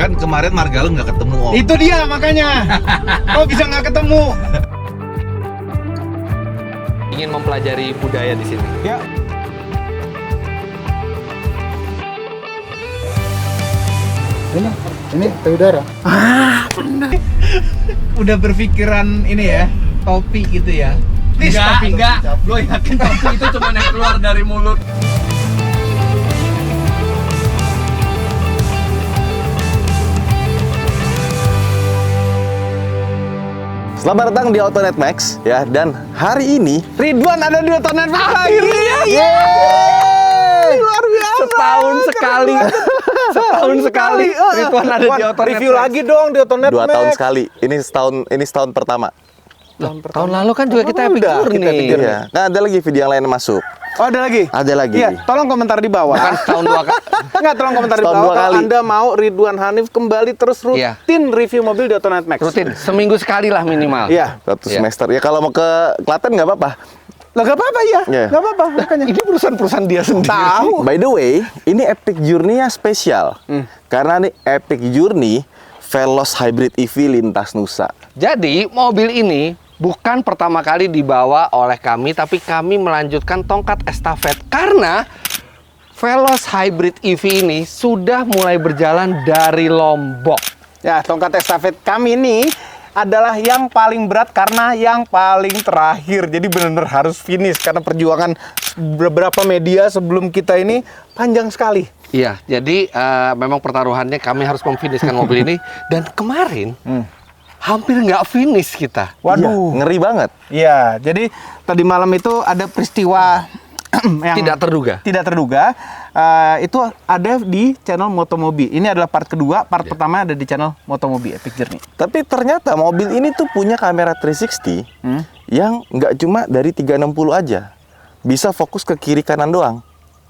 Kan kemarin Marga lu nggak ketemu, Om. Itu dia makanya. Kok bisa nggak ketemu? Ingin mempelajari budaya di sini. Ya. Ini payudara. Benar. Udah berpikiran ini ya, topi gitu ya. Enggak. Gue yakin topi itu cuma yang keluar dari mulut. Selamat datang di Autonet Max ya, dan hari ini Ridwan ada di Autonet Max lagi. yeay! Luar biasa. Setahun sekali. Setahun sekali. Ridwan ada di Autonet Review Max. lagi dong di Autonet 2 Max. tahun sekali. Ini setahun pertama. Tahun lalu kan juga kita Epic Journey. Iya. Nah, ada lagi video yang lain yang masuk. Oh, ada lagi? Ada lagi. Iya, tolong komentar di bawah. Kan tahun 2 kali. Enggak, tolong komentar di Setahun bawah 2 kalau kali. Anda mau Ridwan Hanif kembali terus Iya. rutin review mobil di Autonet Max. Rutin, seminggu sekali lah minimal. Iya. Satu Iya. semester. Ya kalau mau ke Klaten nggak apa-apa. Lah enggak apa-apa ya. Iya. Enggak apa-apa makanya. Ini perusahaan dia sendiri. Tahu. By the way, ini Epic Journey-nya spesial. Karena nih Epic Journey Veloz Hybrid EV lintas Nusa. Jadi mobil ini bukan pertama kali dibawa oleh kami, tapi kami melanjutkan tongkat estafet karena Veloz Hybrid EV ini sudah mulai berjalan dari Lombok. Ya, tongkat estafet kami ini adalah yang paling berat karena yang paling terakhir. Jadi benar-benar harus finish karena perjuangan beberapa media sebelum kita ini panjang sekali. Iya, jadi memang pertaruhannya kami harus memfinishkan mobil ini dan kemarin hampir nggak finish kita. Waduh. Iya, ngeri banget. Iya, jadi tadi malam itu ada peristiwa yang Tidak terduga. Tidak terduga. Itu ada di channel Motomobi. Ini adalah part kedua. Part pertama ada di channel Motomobi Epic Journey. Tapi ternyata mobil ini tuh punya kamera 360 yang nggak cuma dari 360 aja. Bisa fokus ke kiri kanan doang.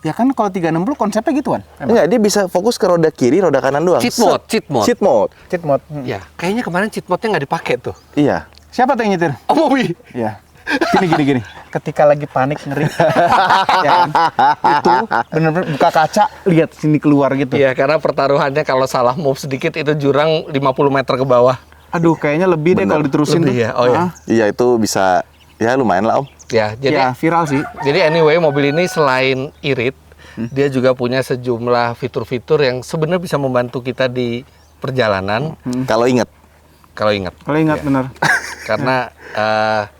Ya kan kalau 360 konsepnya gituan. Enggak, dia bisa fokus ke roda kiri, roda kanan doang. Cheat mode, cheat mode. Cheat mode. Cheat mode. Ya, kayaknya kemarin cheat mode-nya nggak dipakai tuh. Iya. Siapa tuh yang nyetir? Oh, mobil. Iya. Gini. Ketika lagi panik ngeri. Ya kan? Itu benar-benar buka kaca, lihat sini keluar gitu. Iya, karena pertaruhannya kalau salah move sedikit itu jurang 50 meter ke bawah. Aduh, kayaknya lebih deh Bener. kalau diterusin Lebih tuh. ya? Oh ya. Ah, Iya, itu bisa ya lumayan lah, Om. Ya, ya, viral sih. Jadi anyway, mobil ini selain irit, dia juga punya sejumlah fitur-fitur yang sebenarnya bisa membantu kita di perjalanan. Kalau inget. Kalau ingat. Kalau ingat benar. Karena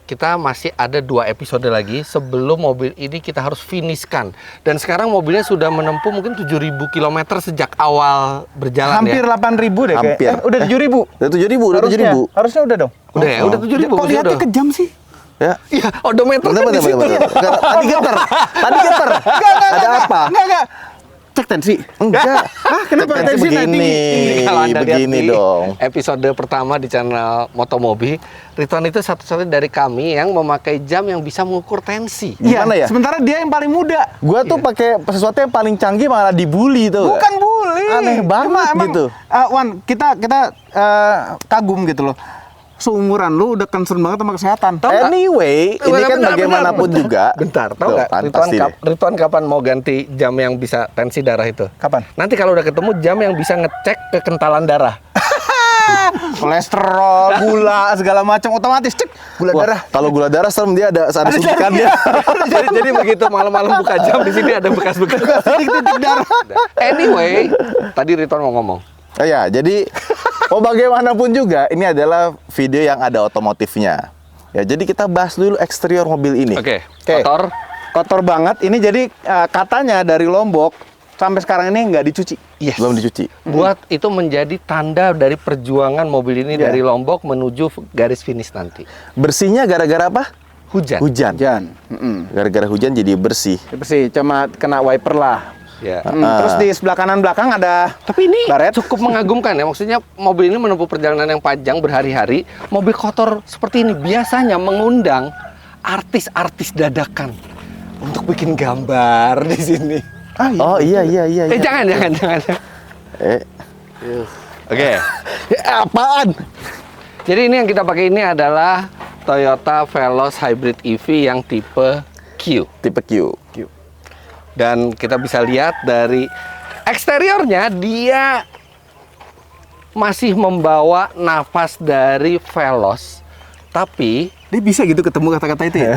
kita masih ada 2 episode lagi sebelum mobil ini kita harus finishkan. Dan sekarang mobilnya sudah menempuh mungkin 7.000 km sejak awal berjalan. Hampir ya. 8.000 deh Hampir. kayak. Udah 7.000. Udah 7.000, udah 7.000. Harusnya udah dong. Udah ya, udah 7.000. Kok lihatnya kejam sih? Ya. Iya, odometer kan di situ. Tadi getar. Ada apa? Enggak. Cek tensi. Enggak. Kenapa Tensi tensi naik tinggi? Kalau Anda lihat begini di dong. episode pertama di channel Motomobi, Ridwan itu satu-satunya dari kami yang memakai jam yang bisa mengukur tensi. Iya, Gimana ya? sementara dia yang paling muda. Gua tuh pakai sesuatu yang paling canggih malah dibully tuh. Bukan bully. Aneh banget Emang, gitu. Wan, kita kagum gitu loh. Seumuran lu udah concern banget sama kesehatan. Anyway, ini kan Bentar, bagaimanapun bentar. juga. Bentar, tahu Tuh, nggak? kan, Ridwan, pasti deh. Ridwan kapan mau ganti jam yang bisa tensi darah itu? Kapan? Nanti kalau udah ketemu jam yang bisa ngecek kekentalan darah. Kolesterol, gula, segala macam otomatis cek gula Wah, darah. kalau gula darah serem, dia ada suntikannya. jadi begitu malam-malam buka jam di sini ada bekas-bekas. Titik darah. Anyway, tadi Ridwan mau ngomong. Oh ya, jadi bagaimanapun juga ini adalah video yang ada otomotifnya. Ya, jadi kita bahas dulu eksterior mobil ini. Oke, Oke. kotor. banget. Ini jadi katanya dari Lombok sampai sekarang ini nggak dicuci. Yes. Belum dicuci. Buat itu menjadi tanda dari perjuangan mobil ini Iya. dari Lombok menuju garis finish nanti. Bersihnya gara-gara apa? Hujan. Hujan. Hujan. Gara-gara hujan jadi bersih. Bersih, cuma kena wiper lah. Ya. Terus di sebelah kanan belakang ada Tapi ini baret. cukup mengagumkan ya. Maksudnya mobil ini menempuh perjalanan yang panjang berhari-hari. Mobil kotor seperti ini biasanya mengundang artis-artis dadakan untuk bikin gambar di sini. Oh iya. Jangan. Eh, Oke. apaan? Jadi ini yang kita pakai ini adalah Toyota Veloz Hybrid EV yang tipe Q. Tipe Q. Dan kita bisa lihat dari eksteriornya dia masih membawa nafas dari Veloz, tapi Dia bisa gitu ketemu kata-kata itu ya?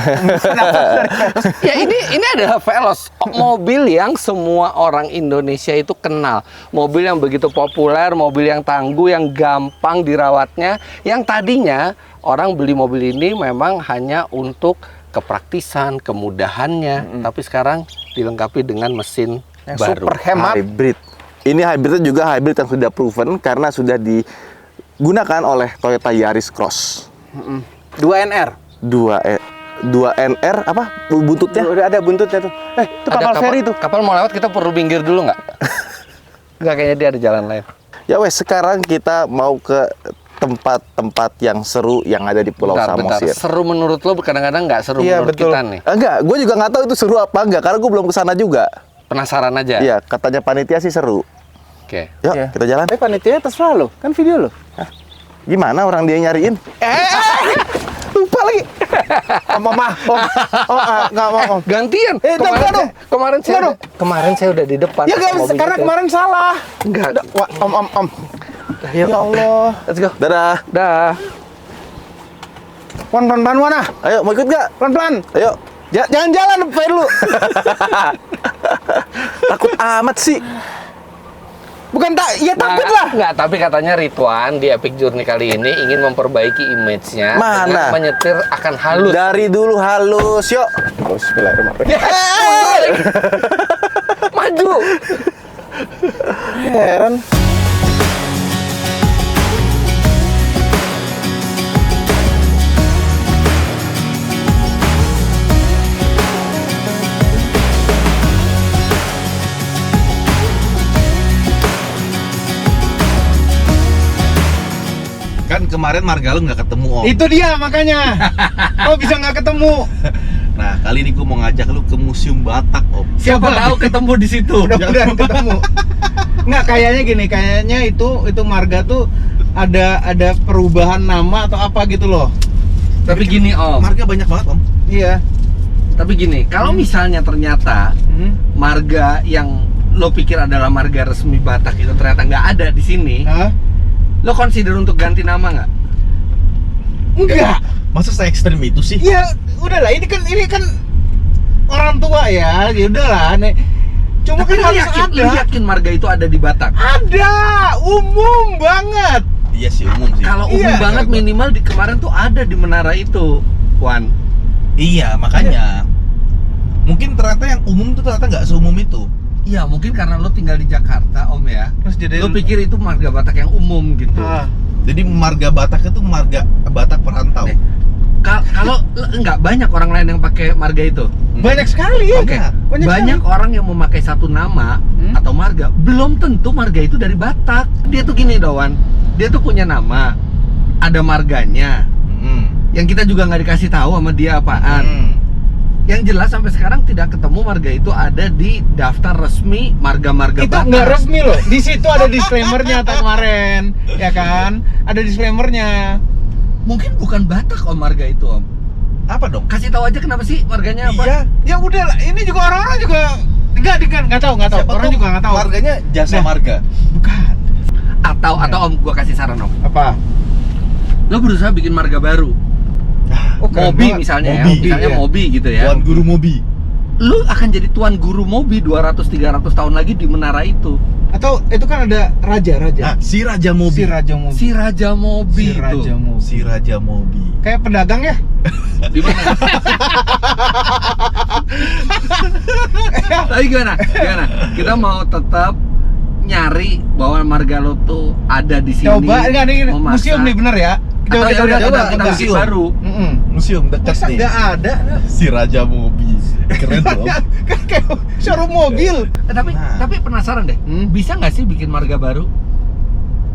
ya ini adalah Veloz, mobil yang semua orang Indonesia itu kenal. Mobil yang begitu populer, mobil yang tangguh, yang gampang dirawatnya, yang tadinya orang beli mobil ini memang hanya untuk kepraktisan, kemudahannya, tapi sekarang dilengkapi dengan mesin Yang baru. super hemat. Hybrid. Ini hybridnya juga hybrid yang sudah proven karena sudah digunakan oleh Toyota Yaris Cross. 2NR. 2NR apa buntutnya? Udah ada buntutnya tuh. Itu Ada kapal feri tuh. Kapal mau lewat, kita perlu minggir dulu nggak? Nggak, kayaknya dia ada jalan lain. Ya wes, sekarang kita mau ke tempat-tempat yang seru yang ada di Pulau Bentar. Samosir. Seru menurut lo kadang-kadang nggak seru Iya, menurut betul. kita nih. Enggak, gue juga nggak tahu itu seru apa enggak karena gue belum kesana juga. Penasaran aja. Iya, katanya panitia sih seru. Oke. Yuk, Iya. kita jalan. Panitia terserah lo, kan video lo. Gimana orang dia nyariin? Lupa lagi. Nggak mau. Gantian. enggak dong. Kemarin Enggak dong. kemarin saya udah di depan. Ya nggak bisa, Mobil karena kita. kemarin salah. Enggak. Wah, om. Ayo. Ya Allah. Let's go. Dadah. Dah. Pelan-pelan mana? Ayo, mau ikut nggak? Pelan-pelan. Ayo. Jangan jalan, Pak lu. Takut amat sih. Bukan ya takut lah. Enggak, tapi katanya Ridwan di Epic Journey kali ini ingin memperbaiki image-nya Mana? dengan menyetir akan halus. Dari dulu halus, yuk. Bismillahirrahmanirrahim. Maju. Heran. Kan kemarin Marga lu nggak ketemu om. Itu dia makanya. Oh bisa nggak ketemu. Nah kali ini gue mau ngajak lu ke Museum Batak om. Siapa tahu ketemu di situ. Mudah-mudahan ketemu. Nggak, kayaknya gini, kayaknya itu Marga tuh ada perubahan nama atau apa gitu loh. Tapi gini Om. Marga banyak banget om. Iya. Tapi gini, kalau misalnya ternyata marga yang lo pikir adalah marga resmi Batak itu ternyata nggak ada di sini, Hah? lo consider untuk ganti nama nggak? Enggak. Masa saya ekstrim itu sih? Ya udahlah, ini kan orang tua ya. Ya udahlah. Cuma Tapi kan lo harus yakin, ada. lo yakin marga itu ada di Batak? Ada, umum banget. Iya sih umum sih. Kalau umum Iya. banget minimal di kemarin tuh ada di menara itu, Wan. Iya makanya. Mungkin ternyata yang umum tuh ternyata nggak seumum itu. Iya, mungkin karena lo tinggal di Jakarta, Om ya. Terus jadi Lo pikir itu marga Batak yang umum gitu. Ah. Jadi marga Batak itu marga Batak perantau. Nih, kalau nggak banyak orang lain yang pakai marga itu. Banyak sekali. Oke, Banyak banyak orang yang memakai satu nama atau marga, belum tentu marga itu dari Batak. Dia tuh gini Dowan, dia tuh punya nama, ada marganya, yang kita juga nggak dikasih tahu sama dia apaan. Yang jelas sampai sekarang tidak ketemu marga itu ada di daftar resmi marga-marga Itu Batak. nggak resmi loh. Di situ ada disclaimer-nya kemarin, ya kan? Ada disclaimer-nya. Mungkin bukan Batak Om marga itu Om. Apa dong? Kasih tahu aja kenapa sih marganya apa? Iya. Ya udah lah, ini juga orang-orang juga nggak tahu. Siapa Orang tuh juga nggak tahu. Marganya Jasa Nah. Marga. Bukan. Atau Om, gua kasih saran Om. Apa? Lo berusaha bikin marga baru. Oh, keren Mobi banget. misalnya Mobi, ya, misalnya iya. Mobi gitu ya. Tuan Guru Mobi. Lu akan jadi tuan guru Mobi 200-300 tahun lagi di menara itu. Atau itu kan ada raja. Nah, si Raja Mobi. Si Raja Mobi. Si Raja Mobi Si itu. Raja Mobi. Si Raja Mobi. Kayak pedagang ya? Di mana? Tapi gimana? Kita mau tetap nyari bahwa marga lo tuh ada di sini. Coba enggak nih memaksa. museum nih bener ya? Atau Coba ya udah, coba. kita bikin museum. baru. Museum dekat Masa nih. nggak ada? Si Raja Mobi. Keren tuh om. Kan kayak showroom mobil. Tapi Nah. tapi penasaran deh. Bisa nggak sih bikin marga baru?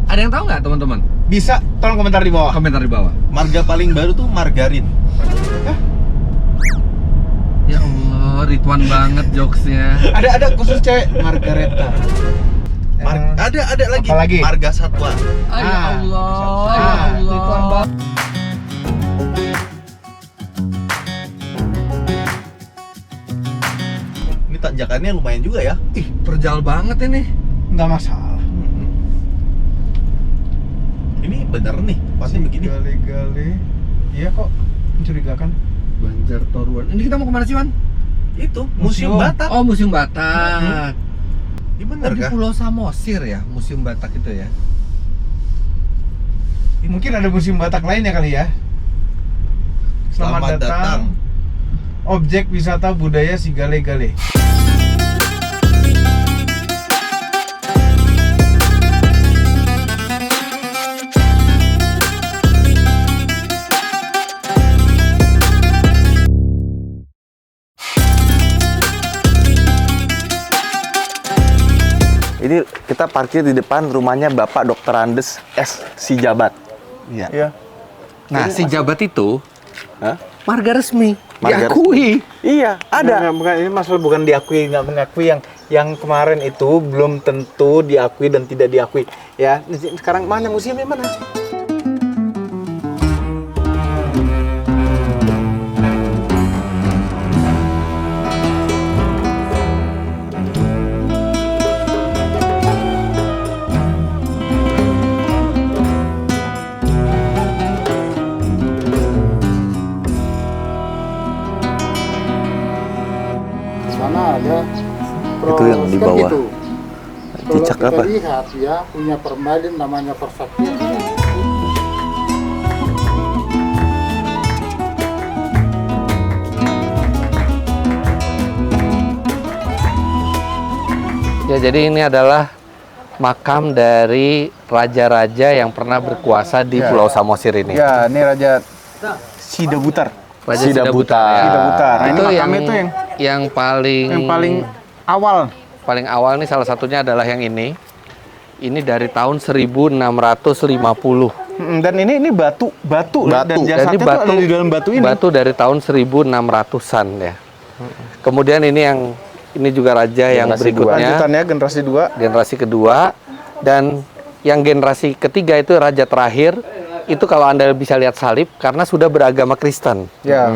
Ada yang tahu nggak teman-teman? Bisa, tolong komentar di bawah. Komentar di bawah. Marga paling baru tuh margarin. Ya Allah, Ridwan banget jokesnya. Ada khusus cewek Margareta. Ada lagi. Apa lagi? Marga Satwa. Ah, ya Allah, Ah, ya Allah. Ridwan banget. Ini tanjakannya lumayan juga ya. Ih, terjal banget ini. Nggak masalah. bener nih, pasti begini. Gale-gale. Iya kok, mencurigakan. Banjar Toruan. Ini kita mau kemana sih, Wan? Itu Museum Batak. Oh, Museum Batak. Ini bener Di kah? Pulau Samosir ya, Museum Batak itu ya. Mungkin ada museum Batak lainnya kali ya. Selamat datang. Objek wisata budaya si Gale-gale. Ini kita parkir di depan rumahnya Bapak Dr. Andes S. Sijabat. Iya. Iya. Nah, si jabat itu Hah? marga resmi, Marga diakui. Iya, ada. Bukan, ini masalah bukan diakui nggak mengakui, yang kemarin itu belum tentu diakui dan tidak diakui. Ya, sekarang mana museumnya mana? Sana ada Itu yang di kan bawah. gitu. Cicak Kalau apa? kita lihat ya punya permalin namanya persaktian. Ya, jadi ini adalah makam dari raja-raja yang pernah berkuasa di Pulau Samosir ini. Ya, ini Raja Sidabutar. Raja Sidabutar. ya. Sidabutar. Nah, ini Itu makam yang itu yang paling Yang paling awal. paling awal nih, salah satunya adalah yang ini. Ini dari tahun 1650. Dan ini batu dan Dan jasadnya ini tuh ada di dalam batu ini. Batu dari tahun 1600-an ya. Kemudian ini juga raja yang Generasi berikutnya, Lanjutannya generasi 2. generasi kedua, dan yang generasi ketiga itu raja terakhir. Itu kalau Anda bisa lihat salib karena sudah beragama Kristen. Ya.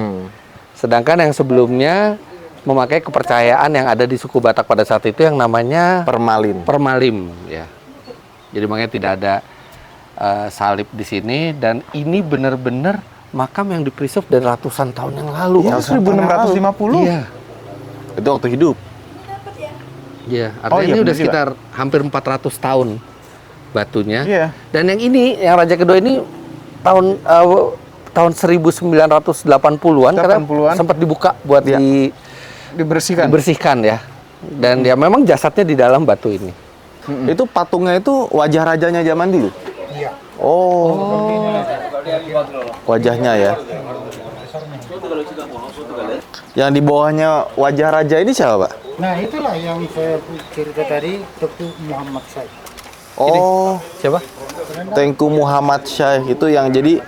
Sedangkan yang sebelumnya memakai kepercayaan yang ada di suku Batak pada saat itu yang namanya Permalin. permalim ya. Jadi makanya tidak ada salib di sini, dan ini benar-benar makam yang di-preserve dari ratusan tahun yang lalu. Itu 1650. Iya. Itu waktu hidup. Iya, Oh, artinya iya, ini udah bener juga. sekitar hampir 400 tahun batunya. Iya. Dan yang ini, yang raja kedua ini tahun 1980-an karena 80-an. sempat dibuka buat Iya. Dibersihkan. dibersihkan ya. Dan ya memang jasadnya di dalam batu ini. Itu patungnya itu wajah rajanya zaman dulu. Iya. Oh. Wajahnya ya. Yang di bawahnya wajah raja ini siapa, Pak? Nah itulah yang saya cerita tadi, Tengku Muhammad Syekh. Oh, Siapa? Tengku Muhammad Syekh itu yang jadi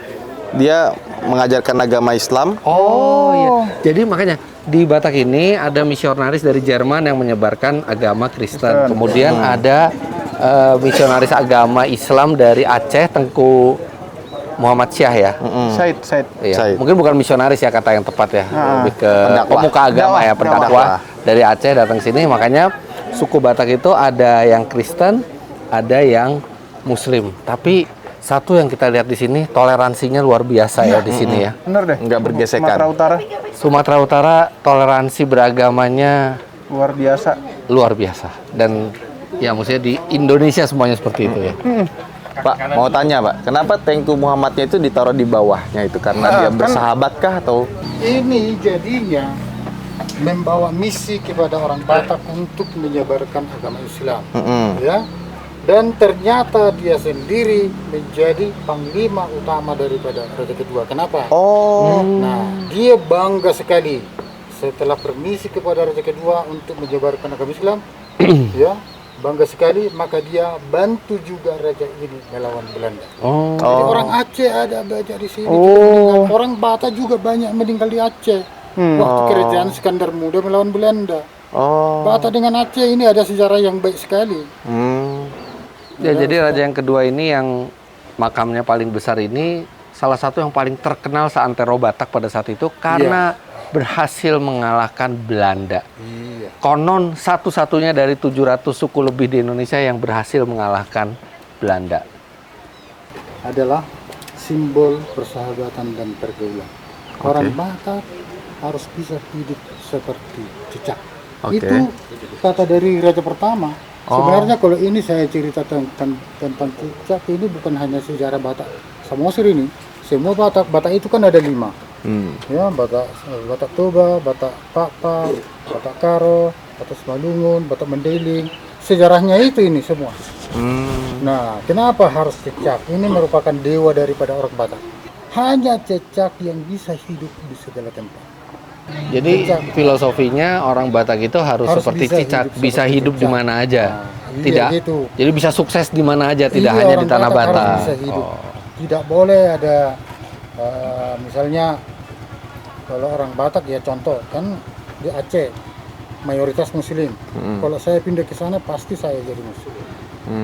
dia mengajarkan agama Islam. Oh iya. Jadi makanya di Batak ini ada misionaris dari Jerman yang menyebarkan agama Kristen. Kemudian ada misionaris agama Islam dari Aceh, Tengku Muhammad Syekh ya. Said. Iya. Said. Mungkin bukan misionaris ya kata yang tepat ya. Lebih ke Pendakwah. pemuka agama ya, Pendakwah. pendakwah dari Aceh datang sini. Makanya suku Batak itu ada yang Kristen, ada yang Muslim. Tapi satu yang kita lihat di sini, toleransinya luar biasa ya di sini ya. Bener deh. Nggak bergesekan. Sumatera Utara Sumatera Utara toleransi beragamanya luar biasa. luar biasa, dan ya maksudnya di Indonesia semuanya seperti itu ya. Pak, mau tanya, Pak, kenapa Tengku Muhammadnya itu ditaruh di bawahnya itu? Karena dia kan- bersahabatkah atau? Ini jadinya membawa misi kepada orang Batak untuk menyebarkan agama Islam. Ya. Dan ternyata dia sendiri menjadi panglima utama daripada raja kedua. Kenapa? Oh, Nah, dia bangga sekali setelah permisi kepada raja kedua untuk menyebarkan agama Islam. Ya, bangga sekali, maka dia bantu juga raja ini melawan Belanda. Oh. Jadi orang Aceh ada banyak di sini. Meninggal. Orang Batak juga banyak meninggal di Aceh. Waktu kerajaan Iskandar Muda melawan Belanda. oh, Batak dengan Aceh ini ada sejarah yang baik sekali. Ya, jadi raja yang kedua ini yang makamnya paling besar ini salah satu yang paling terkenal seantero Batak pada saat itu karena berhasil mengalahkan Belanda. Iya. Konon satu-satunya dari 700 suku lebih di Indonesia yang berhasil mengalahkan Belanda. adalah simbol persahabatan dan pergaulan. Orang Batak harus bisa hidup seperti cicak. Oke. Itu kata dari raja pertama. Sebenarnya kalau ini saya cerita tentang cicak, ini bukan hanya sejarah Batak Samosir ini. Semua Batak itu kan ada 5. Ya, Batak Toba, Batak Papa, Batak Karo, Batak Semalungun, Batak Mandailing. Sejarahnya itu ini semua. Nah, kenapa harus cicak? Ini merupakan dewa daripada orang Batak. Hanya cicak yang bisa hidup di segala tempat. Jadi filosofinya orang Batak itu harus seperti cicak, bisa hidup di mana aja. Nah, Tidak. iya gitu. Jadi bisa sukses di mana aja, tidak Iya, hanya di orang tanah Batak harus Batak. bisa hidup. Tidak boleh ada misalnya kalau orang Batak ya contoh kan di Aceh mayoritas Muslim. Kalau saya pindah ke sana pasti saya jadi Muslim.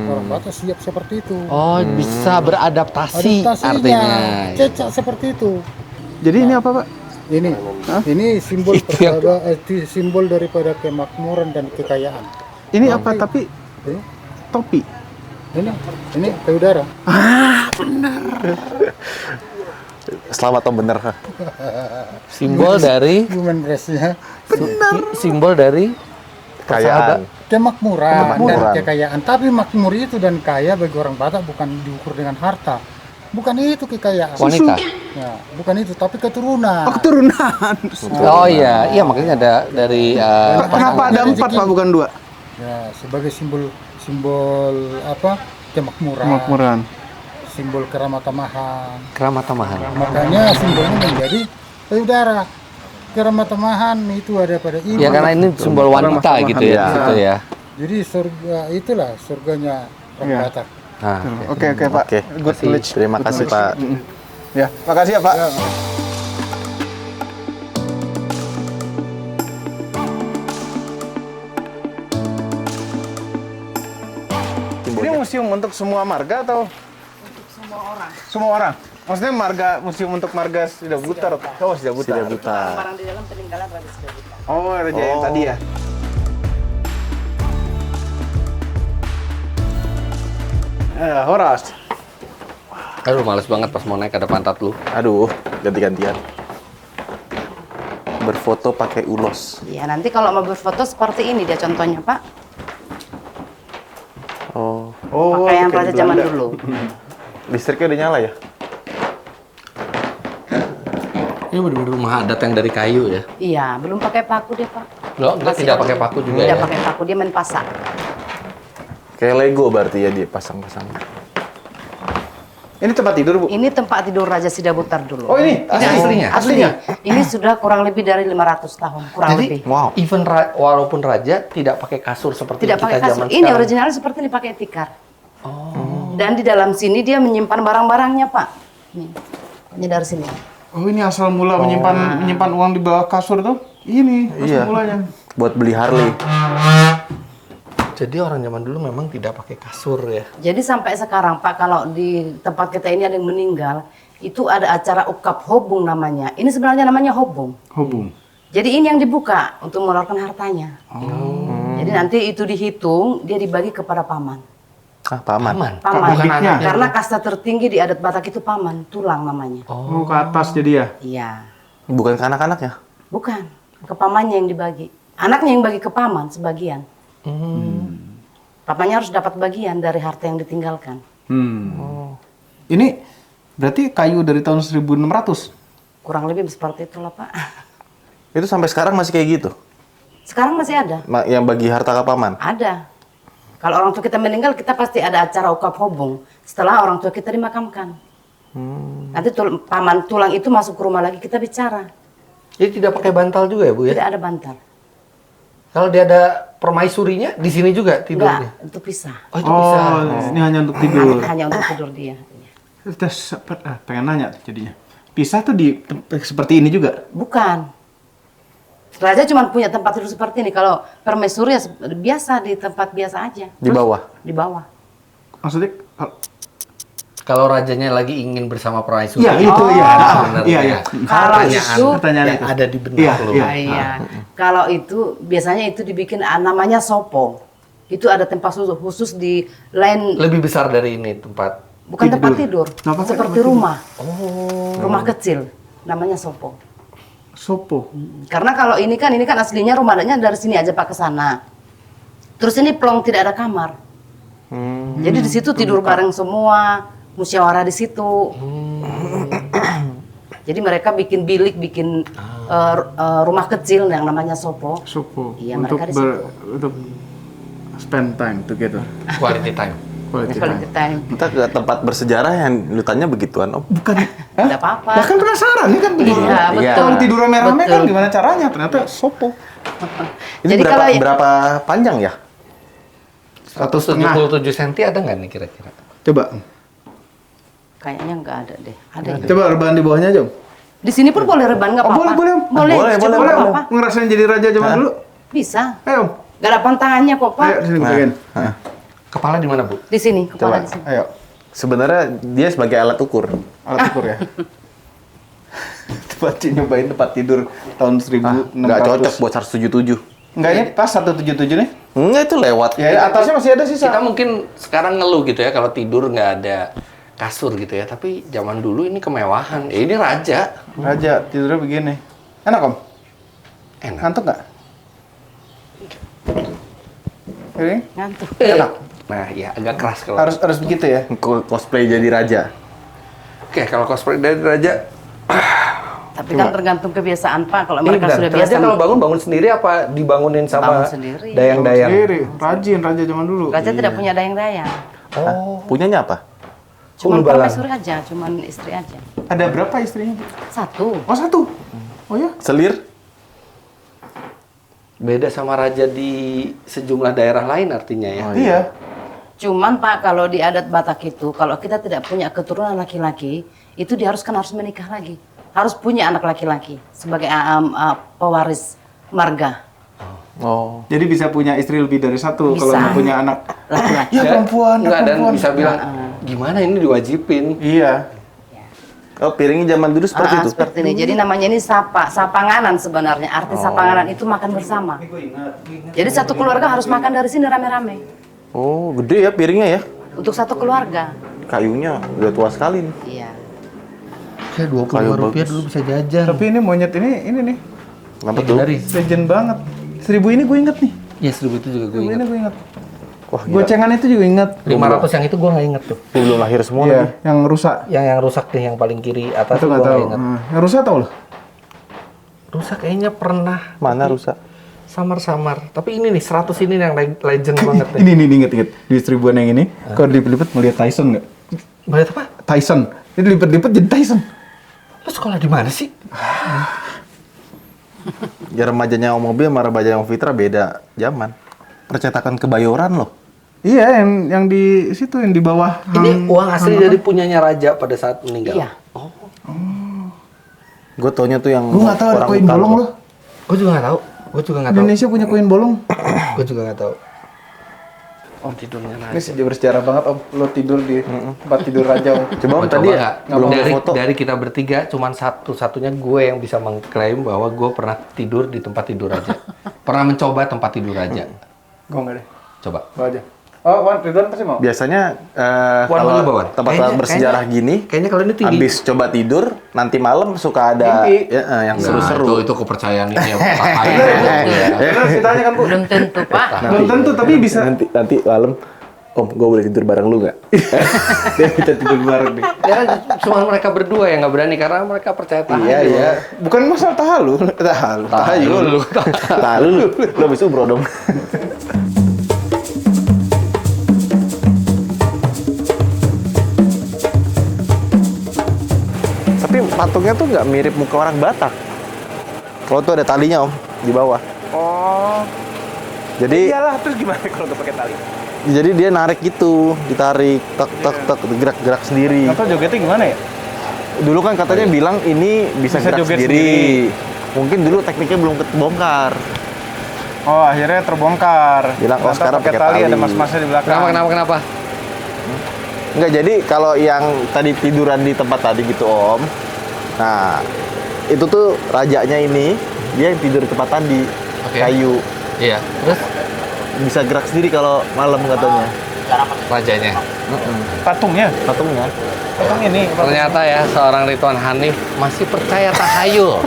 Orang Batak siap seperti itu. Oh, bisa beradaptasi artinya. Cecak seperti itu. Jadi ini apa, Pak? Ini simbol simbol daripada kemakmuran dan kekayaan. Ini apa tapi Ini, topi? ini payudara. Selamat Om, bener. Simbol dari Human race-nya simbol dari Kayaan. kemakmuran dan Kemakmuran. kekayaan. Tapi makmur itu dan kaya bagi orang Batak bukan diukur dengan harta. Bukan itu kekayaan. wanita. Ya, bukan itu, tapi keturunan. Keturunan. Oh iya, iya makanya ada dari Kenapa ada 4, Pak, bukan 2? Ya, sebagai simbol apa? Kemakmuran. Kemakmuran. Simbol keramatamahan. keramatamahan. Makanya simbolnya menjadi payudara. Keramatamahan itu ada pada iman. Ya karena ini simbol wanita gitu ya, Iya. gitu ya. Jadi surga itulah surganya orang Iya. Batak. Nah, Oke, Pak. Oke. Good knowledge. Terima kasih Pak. Ya, makasih ya, Pak. Ini museum untuk semua marga atau? Untuk semua orang. Semua orang. Maksudnya museum untuk marga Sida Butar. Oh, Sida Butar. Sida Butar. Barang di dalam peninggalan Raja Sida Butar. Oh, raja yang tadi ya. Horas. aduh males banget pas mau naik ada pantat lu. Aduh, ganti-gantian. Berfoto pakai ulos. Ya, nanti kalau mau berfoto seperti ini dia contohnya, Pak. Oh, Pakaian Raja zaman dulu. listriknya udah nyala ya? Ini bener-bener rumah adat yang dari kayu ya. Iya, belum pakai paku dia, Pak. Loh, enggak Masih tidak pakai- pakai paku juga Tidak ya. pakai paku, dia main pasak. Kayak Lego berarti ya dia pasang-pasang. Ini tempat tidur, Bu? Ini tempat tidur Raja Sida Butar dulu. Oh, ini Ini aslinya. Asli. Ini sudah kurang lebih dari 500 tahun, kurang Jadi, lebih. Wow. even walaupun raja tidak pakai kasur seperti Tidak kita pakai kasur. zaman Ini sekarang. originalnya seperti ini pakai tikar. Oh. Dan di dalam sini dia menyimpan barang-barangnya, Pak. Nih. Ini dari sini. Oh, ini asal mula menyimpan uang di bawah kasur tuh. Ini asal Iya. mulanya. Buat beli Harley. Jadi orang zaman dulu memang tidak pakai kasur ya. Jadi sampai sekarang, Pak, kalau di tempat kita ini ada yang meninggal, itu ada acara ukap hobung namanya. Ini sebenarnya namanya hobung. Hobung. Jadi ini yang dibuka untuk mengeluarkan hartanya. Jadi nanti itu dihitung, dia dibagi kepada paman. Ah, paman. Aman. Paman. Bukan anaknya. Karena kasta tertinggi di adat Batak itu paman, tulang namanya. Oh, ke atas jadi ya. Iya. Bukan ke anak-anaknya. Bukan, ke pamannya yang dibagi. Anaknya yang bagi ke paman sebagian. Pamannya harus dapat bagian dari harta yang ditinggalkan. Ini berarti kayu dari tahun 1600. Kurang lebih seperti itulah, Pak. Itu sampai sekarang masih kayak gitu. Sekarang masih ada. Yang bagi harta ke paman. Ada. Kalau orang tua kita meninggal, kita pasti ada acara ukap hobung. Setelah orang tua kita dimakamkan. Nanti paman tulang itu masuk ke rumah lagi, kita bicara. Jadi tidak pakai bantal juga ya, Bu ya? Tidak ada bantal. Kalau dia ada permaisurinya di sini juga tidurnya. Enggak, itu pisah. Oh, itu bisa. ini hanya untuk tidur. Hanya untuk tidur dia. Pengen nanya jadinya. Pisah tuh seperti ini juga. Bukan. Raja cuma punya tempat tidur seperti ini. Kalau permaisuri ya biasa, di tempat biasa aja. Di bawah. Di bawah. Maksudnya Kalau rajanya lagi ingin bersama permaisuri. Iya, itu ya. benar Iya, ya. iya. Kalau itu, Pertanyaan yang itu. ada di benak Iya, lu. iya. iya. Kalau itu biasanya itu dibikin namanya sopo. Itu ada tempat khusus di lain. Lebih besar dari ini tempat. Bukan tempat tidur, Nah, pakai seperti tempat rumah. Rumah kecil, namanya sopo. Sopo. Karena kalau ini kan aslinya rumah adanya dari sini aja Pak ke sana. Terus ini plong, tidak ada kamar. Jadi di situ tidur bareng semua, musyawarah di situ. Jadi mereka bikin bilik, bikin rumah kecil yang namanya sopo. Sopo. Iya, untuk mereka di situ. untuk spend time together. Quality time. Quality time. Quality time. Kita ke tempat bersejarah yang lu tanya begituan, Om. Bukan. Tidak apa-apa. Lah kan penasaran nih kan tidur. Iya, betul. Kalau tidur rame-rame kan Betul. gimana caranya? Ternyata sopo. Ini Jadi berapa, kalau berapa panjang ya? 177 cm ada nggak nih kira-kira? Coba. Kayaknya nggak ada deh. Ada ya? Coba rebahan di bawahnya aja, Om. Di sini pun boleh rebahan, nggak Oh, apa-apa. boleh, Om. Boleh, Boleh, coba boleh, nggak boleh. apa-apa. Ngerasain jadi raja zaman dulu. Bisa. Ayo, Om. Gak ada pantangannya kok, Pak. Ayo sini gue pegain. Kepala di mana, Bu? Di sini, kepala Coba. di sini. Ayo. Sebenarnya dia sebagai alat ukur. Alat ukur ya. Coba nyobain tempat tidur tahun 1600. Nggak cocok buat 177. Enggak, ini pas 177 nih. Enggak, itu lewat. Ya, atasnya masih ada sisa. Kita mungkin sekarang ngeluh gitu ya kalau tidur nggak ada kasur gitu ya. Tapi zaman dulu ini kemewahan. Ya, ini raja. Raja tidurnya begini. Enak, Om? Enak. Ngantuk nggak? Ini Ngantuk. enak. Nah, ya agak keras kalau. Harus begitu ya. Cosplay jadi raja. Oke, kalau cosplay dari raja. Tapi kan tergantung kebiasaan, Pak. Kalau Ini mereka benar. sudah Raja biasa. kalau bangun sendiri apa dibangunin sama Bangun sendiri. dayang-dayang? Sendiri. Rajin raja zaman dulu. Raja tidak punya dayang-dayang. Oh, Punyanya apa? Cuma Ulu balang. profesor aja, cuma istri aja. Ada berapa istrinya, Bu? Satu. Oh, satu. Oh ya? Selir? beda sama raja di sejumlah daerah lain artinya ya. Oh, Iya. Cuman Pak, kalau di adat Batak itu, kalau kita tidak punya keturunan laki-laki, itu diharuskan harus menikah lagi. Harus punya anak laki-laki sebagai pewaris marga. Oh. Jadi bisa punya istri lebih dari satu kalau Bisa. nggak punya anak. Laki-laki. Ya perempuan, Enggak, dan perempuan. bisa bilang gimana ini diwajibin. Iya. Oh, piringnya zaman dulu seperti itu. Seperti ini. Jadi namanya ini sapanganan sebenarnya. Arti sapanganan itu makan bersama. Jadi satu keluarga harus makan dari sini rame-rame. Oh, gede ya piringnya ya. Untuk satu keluarga. Kayunya udah tua sekali nih. Iya. Saya 25 Kayu rupiah bagus. dulu bisa jajan. Tapi ini monyet ini nih. Kenapa tuh? Legendaris. Legend banget. 1000 ini gue inget nih. Ya 1000 itu juga gue 1000 ini ingat. gue inget. Wah, gila. Gocengan itu juga inget. 500 yang itu gue nggak inget tuh. Gua belum lahir semua Iya, lagi. yang rusak. Yang rusak nih yang paling kiri atas Itu gue nggak nggak tahu. inget. Yang rusak tau loh. Rusak kayaknya pernah. Mana rusak? Samar-samar. Tapi ini nih 100 ini yang legend banget nih. Ini inget. Di 1000-an yang ini, kalau dilipet melihat Tyson nggak? Melihat apa? Tyson. Ini lipet-lipet jadi Tyson. Lu sekolah di mana sih? Ya remajanya Om Mobil sama remajanya Om Fitra beda zaman. Percetakan Kebayoran loh. Iya, yang di situ, yang di bawah. Ini uang asli dari punyanya raja pada saat meninggal. Iya. Gue taunya tuh yang Gue nggak tahu ada orang koin hutan bolong kok. loh. Gue juga nggak tahu. Gue juga nggak tahu. Indonesia punya koin bolong. Gue juga nggak tahu. Oh tidurnya Ini raja. sejarah bersejarah banget Om. Lo tidur di tempat tidur raja Om. Coba Om Mau tadi coba ya, nggak? belum dari, foto. dari kita bertiga, cuman satu-satunya gue yang bisa mengklaim bahwa gue pernah tidur di tempat tidur raja. Pernah mencoba tempat tidur raja. Gue nggak deh. Coba. Lo aja. Oh, Wan, Ridwan pasti mau. Biasanya Wan, mau nyoba, Wan? tempat Kayaknya- bersejarah gini, Kayaknya kalau ini tinggi. habis coba tidur, nanti malam suka ada Mimpi. yang Nah, seru-seru. itu kepercayaan ini ya. Terus ceritanya kan Bu. Belum tentu Pak. Belum tentu, tapi bisa. Nanti malam, Om, gue boleh tidur bareng lu nggak? Dia kita tidur bareng nih. Ya, cuma mereka berdua yang nggak berani karena mereka percaya tahayul. Iya. Bukan masalah tahalul. Tahayul. Lalu lu habis umroh dong. Tapi patungnya tuh nggak mirip muka orang Batak. Oh tuh ada talinya Om di bawah. Oh. Jadi Iyalah, terus gimana kalau nggak pakai tali? jadi dia narik gitu, ditarik, tek, gerak sendiri. Atau jogetnya gimana ya? Dulu kan katanya bilang ini bisa Bisa gerak joget sendiri. Mungkin dulu tekniknya belum kebongkar. Oh, akhirnya terbongkar. Bilang, oh, Ternyata sekarang pakai pakai tali, tali. ada mas-masnya di belakang. Kenapa? Enggak, jadi kalau yang tadi tiduran di tempat tadi gitu Om. Nah, itu tuh rajanya ini, dia yang tidur di tempat tadi. Oke. Kayu. Iya. Terus? Bisa gerak sendiri kalau malam katanya. rajanya. Patungnya. Patung ini. Ternyata ya seorang Ridwan Hanif masih percaya tahayul.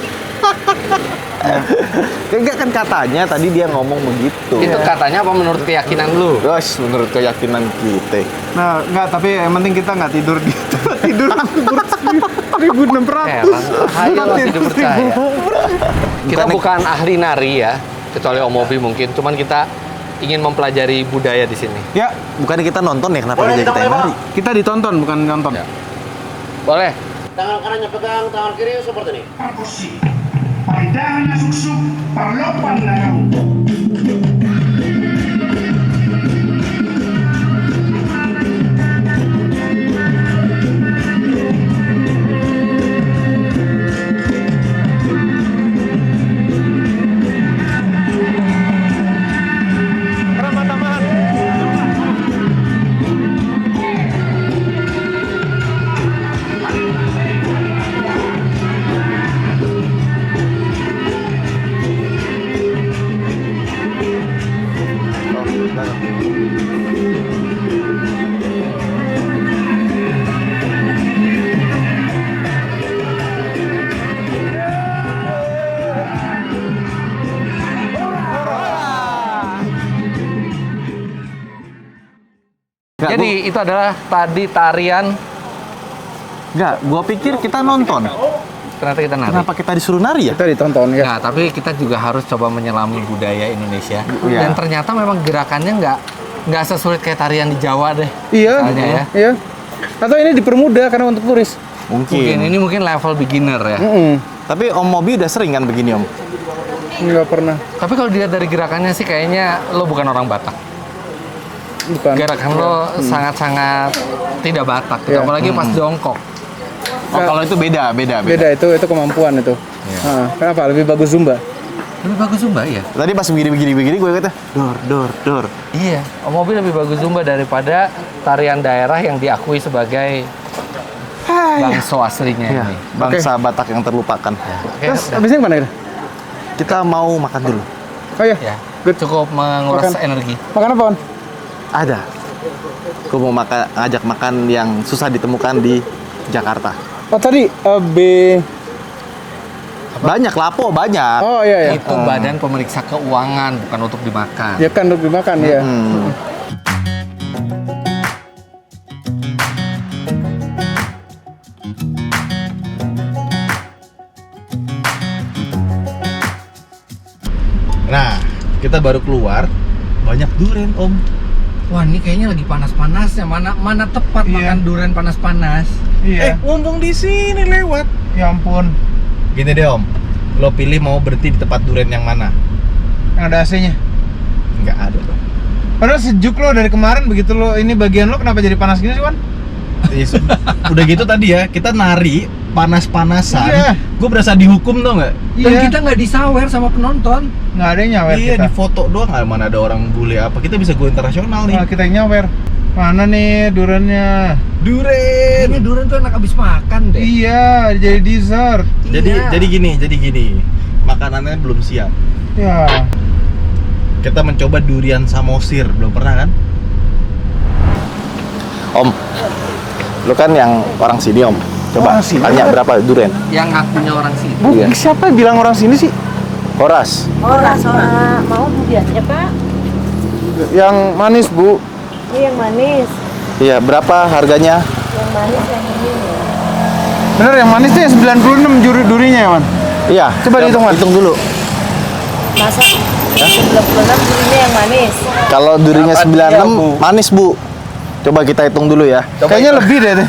Enggak kan katanya tadi dia ngomong begitu. Itu katanya apa menurut keyakinan lu? Guys, menurut keyakinan kita. Nah, enggak, tapi yang penting kita nggak tidur di tempat tidur 1.600. Heran, tahayul masih dipercaya. Kita bukan ahli nari ya, kecuali Om Mobi mungkin. Cuman kita ingin mempelajari budaya di sini. Ya, Bukannya kita nonton ya, kenapa kita yang nari? kita ditonton bukan nonton. Boleh? Tangan kanannya pegang, tangan kiri seperti ini. Paidahan na suksok, parlopan na raw. Jadi itu adalah tadi tarian. Enggak, gua pikir kita nonton. Ternyata kita nari. Kenapa kita disuruh nari ya? Kita ditonton ya. Nah, tapi kita juga harus coba menyelami budaya Indonesia. Iya. Dan ternyata memang gerakannya nggak sesulit kayak tarian di Jawa deh. Iya. Misalnya ya. Iya. Atau ini dipermudah karena untuk turis. Mungkin ini mungkin level beginner ya. Tapi Om Mobi udah sering kan begini, Om? Nggak pernah. Tapi kalau dilihat dari gerakannya sih kayaknya lo bukan orang Batak. Bukan. Gerakan lo sangat-sangat tidak Batak, gitu. Iya. Apalagi pas jongkok. Oh, kalau itu beda. Beda itu kemampuan itu. Kenapa? Lebih bagus Zumba. Lebih bagus Zumba ya? Tadi pas begini gue kata, dor. Iya, Om Mobil lebih bagus Zumba daripada tarian daerah yang diakui sebagai bangsa aslinya Iya, ini. bangsa Batak yang terlupakan. Oke, Terus udah. abisnya kemana kita? Kita mau makan dulu. Oh iya. Ya, Good. cukup menguras Makan. energi. Makan apa, On? Ada. Gue mau ngajak makan yang susah ditemukan di Jakarta. Oh tadi B. Banyak lapo, banyak. Oh iya ya. Itu badan pemeriksa keuangan, bukan untuk dimakan. Ya kan untuk dimakan ya. Nah, kita baru keluar, banyak durian Om. Wah, ini kayaknya lagi panas-panasnya. Mana tepat makan durian panas-panas. Iya. Ngomong di sini lewat. Ya ampun. Gini deh Om, lo pilih mau berhenti di tempat durian yang mana? Yang ada AC-nya. Nggak ada dong. Padahal sejuk lo dari kemarin begitu lo ini bagian lo kenapa jadi panas gini sih, Wan? Udah gitu tadi ya, kita nari panas-panasan. Iya. Gue berasa dihukum tau nggak? Dan kita nggak disawer sama penonton. Nggak ada yang nyawer Iya, kita. di foto doang nggak mana ada orang bule apa. Kita bisa go internasional nih. Nah, kita yang nyawer. Mana nih duriannya? Duren. Ini durian tuh enak abis makan deh. Iya, jadi dessert. Jadi gini. Makanannya belum siap. Ya. Kita mencoba durian samosir, belum pernah kan? Om, lu kan yang orang sini Om. Coba Orang sini? tanya berapa durian? Yang ngakunya orang sini. Bu, Iya. siapa yang bilang orang sini sih? Horas. Mau budiannya Pak? Yang manis, Bu. Ini yang manis, Iya, berapa harganya? yang manis yang ini nih. Bener yang manis tuh yang 96 durinya ya, Wan? Iya. Coba dihitung, Wan. Hitung dulu. Masa 96 ini yang manis. Kalau durinya Berapa 96 dia, Bu? manis, Bu. Coba kita hitung dulu ya. Kayaknya lebih deh.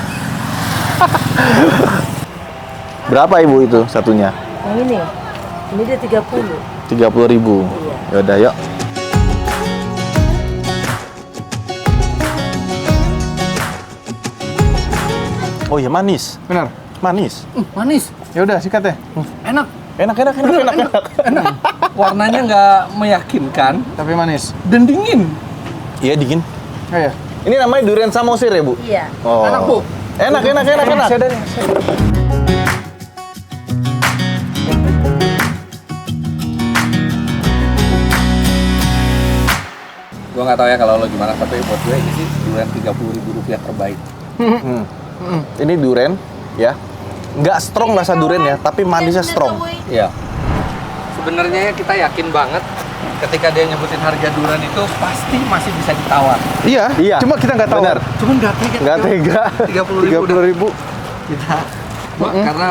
Berapa Ibu itu satunya? Yang ini dia 30. 30.000. Yaudah, yuk. Oh ya manis. Bener. Manis. Manis, Ya udah, sikat ya. enak. Enak. Warnanya nggak meyakinkan Tapi manis. dan dingin. Iya, dingin. Oh ya. Ini namanya durian samosir ya, Bu? Iya. Oh. Enak, Bu. Enak. Masih ada nih. Gua nggak tahu ya kalau lo gimana, tapi buat gue ini sih durian Rp30.000 terbaik. Ini duren ya. Nggak strong rasa duren ya, tapi manisnya strong. Iya. Sebenarnya kita yakin banget ketika dia nyebutin harga durian itu pasti masih bisa ditawar. Iya, Iya. cuma kita nggak tahu. Benar. Cuma nggak tega. Nggak tega. 30.000 kita karena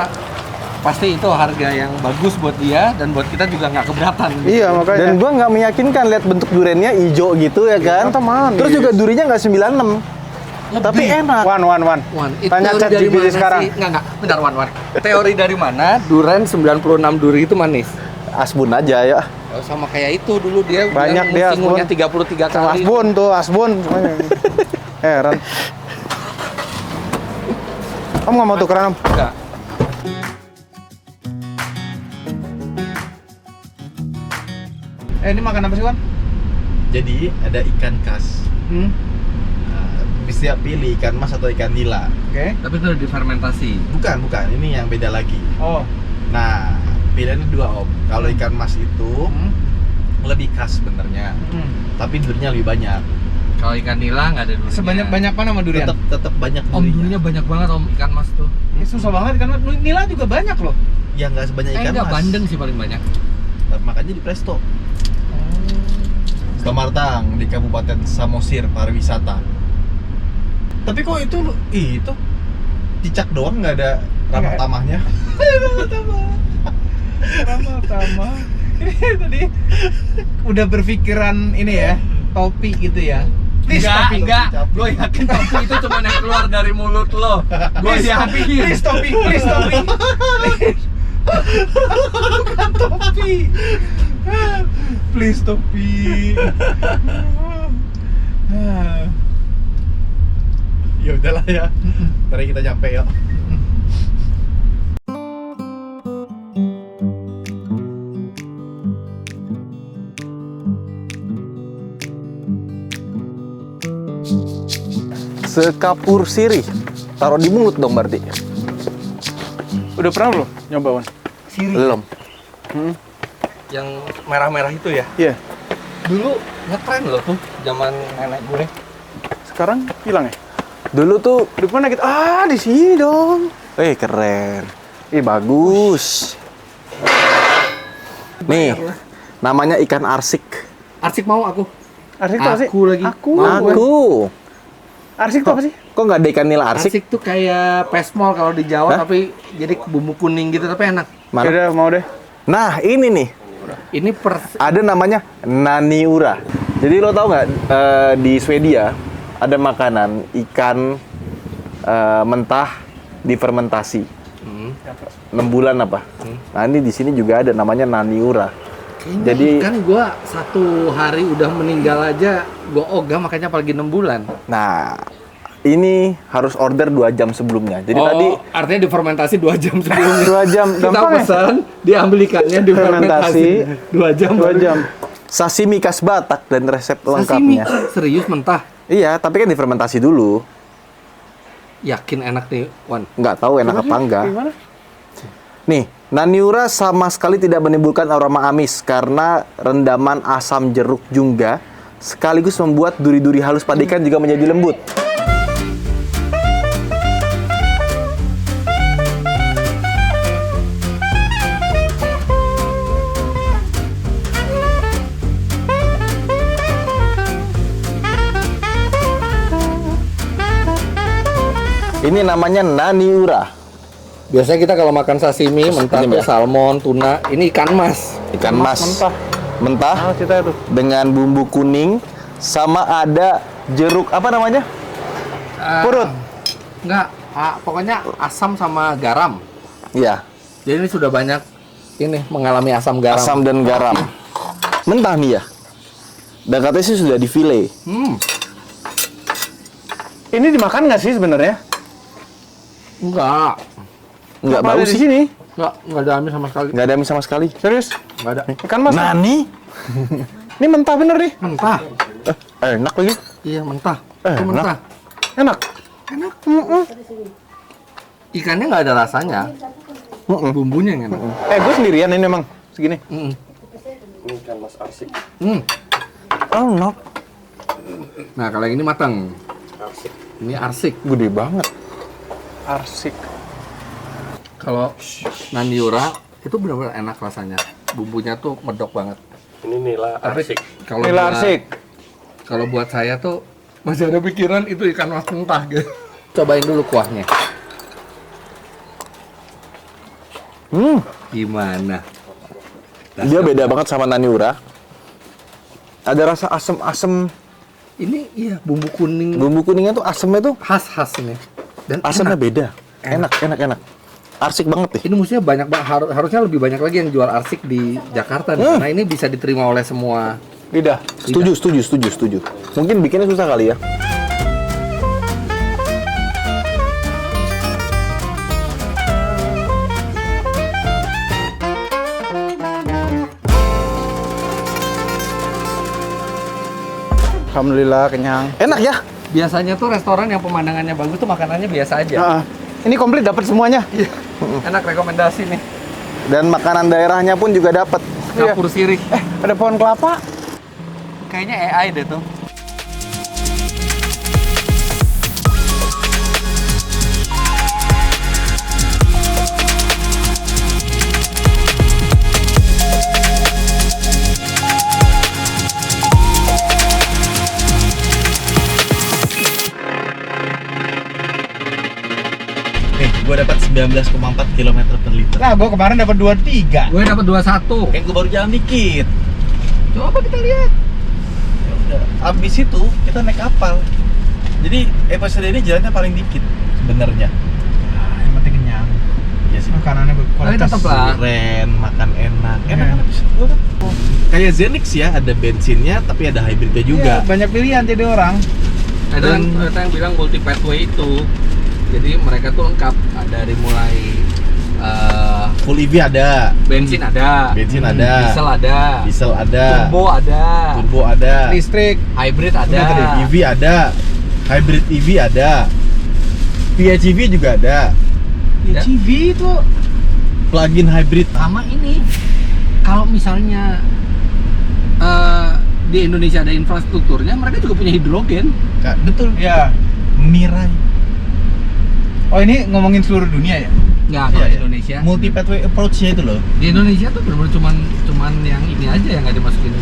pasti itu harga yang bagus buat dia dan buat kita juga nggak keberatan. Iya, makanya. Dan gua nggak meyakinkan lihat bentuk durennya hijau gitu ya kan. ternyata manis. Terus juga durinya nggak 96. Tapi enak. Wan. Wan, itu Tanya teori Chat dari GPT mana sekarang. sih? Enggak. Bentar, Wan. Teori dari mana durian 96 duri itu manis? Asbun aja ya. Oh, sama kayak itu dulu dia Banyak dia, singungnya Asbun. 33 kali. Asbun semuanya. Heran. Om nggak mau tukeran, Om? Enggak. Ini makan apa sih, Wan? Jadi ada ikan khas. Bisa pilih ikan mas atau ikan nila. Oke. Tapi itu udah difermentasi. Bukan. Ini yang beda lagi. Oh. Nah, bedanya dua om. Kalau ikan mas itu lebih khas sebenarnya, tapi durinya lebih banyak. Kalau ikan nila nggak ada durinya. Sebanyak apa nama durian? Tetap banyak Om, durinya. durinya banyak banget om ikan mas tuh. Susah banget kan, nila juga banyak loh. Ya nggak sebanyak ikan Enggak, mas. bandeng sih paling banyak. Makanya di Presto. Selamat datang di Kabupaten Samosir pariwisata. Tapi kok itu cicak doang, nggak ada ramah tamahnya? Ramah tamah. Ini tadi udah berpikiran ini ya, topi gitu ya. Enggak. Gue yakin topi itu cuma yang keluar dari mulut lo. Gue yakin. Please topi. Bukan topi. Please topi. Ya udahlah ya. Ntar kita nyampe ya. Sekapur sirih. Taruh di mulut dong berarti. Udah pernah belum nyoba, Wan? Belum. Yang merah-merah itu ya. Iya. Dulu ngetren loh tuh zaman nenek gue. Sekarang hilang ya? Dulu tuh, Di mana kita? Di sini dong. keren. Bagus. Nih, namanya ikan arsik. Arsik mau aku. Arsik itu apa sih? Aku lagi. Aku. Aku. Arsik itu apa sih? Kok nggak ada ikan nila arsik? Arsik tuh kayak pesmol kalau di Jawa, Hah? tapi jadi bumbu kuning gitu tapi enak. Mana? Udah mau deh. Nah, ini nih. Ini Ada namanya naniura. Jadi lo tau nggak di Swedia ada makanan ikan mentah difermentasi 6 bulan apa? Nah ini di sini juga ada namanya naniura. Jadi kan gua 1 hari udah meninggal aja gua ogah, makanya apalagi 6 bulan. nah ini harus order 2 jam sebelumnya. Jadi tadi artinya difermentasi 2 jam sebelumnya. 2 jam Kita gampang ya? pesan, diambil ikannya difermentasi 2 jam. 2 jam. Sashimi khas Batak dan resep Sashimi lengkapnya. serius mentah. Iya, tapi kan difermentasi dulu. Yakin enak nih, Wan. Nggak tahu enak apa enggak. Gimana? Nih, naniura sama sekali tidak menimbulkan aroma amis karena rendaman asam jeruk jungga sekaligus membuat duri-duri halus pada ikan juga menjadi lembut. Ini namanya naniura. Biasanya kita kalau makan sashimi mentah Ini tuh ya? salmon, tuna, ini ikan mas. Ikan mas mentah Ah, cerita itu. dengan bumbu kuning sama ada jeruk apa namanya? Purut. Enggak, pokoknya asam sama garam. Iya, Jadi ini sudah banyak ini mengalami asam garam. asam dan garam. Mentah nih ya. Dan katanya sih sudah di file. Ini dimakan nggak sih sebenarnya? Enggak. Nggak Kenapa bau ada di sih. sini? Enggak ada amis sama sekali. Nggak ada amis sama sekali. Serius? Enggak ada. Ikan mas? Nani? Ini mentah bener nih. Mentah. Enak lagi. Iya, mentah. Enak. Itu mentah. Enak. Ikannya nggak ada rasanya. Bumbunya yang enak. Gue sendirian ini emang segini. Mm. Ini ikan mas arsik. Mm. Enak. Nah, kalau yang ini matang. Ini arsik. Gede banget. Arsik. Kalau Naniura itu benar-benar enak rasanya. Bumbunya tuh medok banget. Ini nila arsik. Kalau Nila buat- arsik. Kalau buat saya tuh masih ada pikiran itu ikan mas mentah gitu. Cobain dulu kuahnya. Gimana? Dia beda banget sama Naniura. Ada rasa asem-asem. Ini iya bumbu kuning Bumbu kuningnya tuh asemnya tuh khas-khas ini. Dan asemnya enak. beda. Enak. Arsik banget nih. Ini mestinya banyak harusnya lebih banyak lagi yang jual arsik di Jakarta nih, karena ini bisa diterima oleh semua. Lidah. Setuju. Mungkin bikinnya susah kali ya. Alhamdulillah kenyang. Enak ya? Biasanya tuh restoran yang pemandangannya bagus tuh makanannya biasa aja. Heeh. Ini komplit dapat semuanya. Enak, rekomendasi nih. Dan makanan daerahnya pun juga dapat. Kapur sirik. Ada pohon kelapa. Kayaknya AI deh tuh. Nih, gue dapat 19,4 km per liter. Nah, gua kemarin dapat 23. Gue dapat 21. Kayak gue baru jalan dikit. Coba kita lihat. Ya udah. Abis itu kita naik kapal. Jadi episode ini jalannya paling dikit sebenarnya. Yang penting kenyang. Iya sih. Makanannya Tapi berkualitas. tetap lah. Keren, makan enak. Enak Iya. kan episode gue kan. Kayak Zenix ya, ada bensinnya tapi ada hybridnya juga. Iya, banyak pilihan jadi orang. Ada Dan- yang bilang multi pathway itu. Jadi mereka tuh lengkap dari mulai Full EV ada, bensin ada, bensin ada, diesel ada, diesel ada, turbo ada, turbo ada, Listrik. hybrid ada. udah tadi, EV ada, hybrid EV ada, PHEV juga ada, PHEV itu plug-in hybrid. sama ini. Kalau misalnya di Indonesia ada infrastrukturnya, mereka juga punya hidrogen. Kak, betul. Ya. Mirai. Oh, ini ngomongin seluruh dunia ya? Nggak, kalau Iya, di iya. Indonesia. Multi pathway approach-nya itu loh. Di Indonesia tuh benar-benar cuman yang ini aja yang nggak dimasukin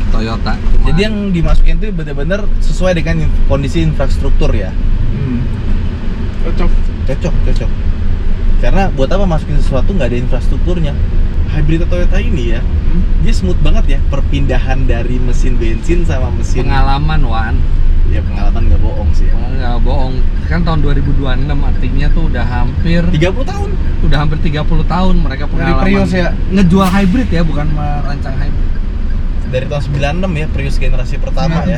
Toyota. Jadi yang dimasukin itu benar-benar sesuai dengan kondisi infrastruktur ya. Cocok. Cocok. Karena buat apa masukin sesuatu nggak ada infrastrukturnya? Hybrid Toyota ini ya, dia smooth banget ya perpindahan dari mesin bensin sama mesin. pengalaman Wan. Ya pengalaman nggak bohong sih ya. Nggak bohong. Kan tahun 2026 artinya tuh udah hampir 30 tahun. 30 tahun mereka pengalaman. Prius ya? Ngejual hybrid ya, bukan merancang hybrid. Dari tahun 96 ya, Prius generasi pertama ya.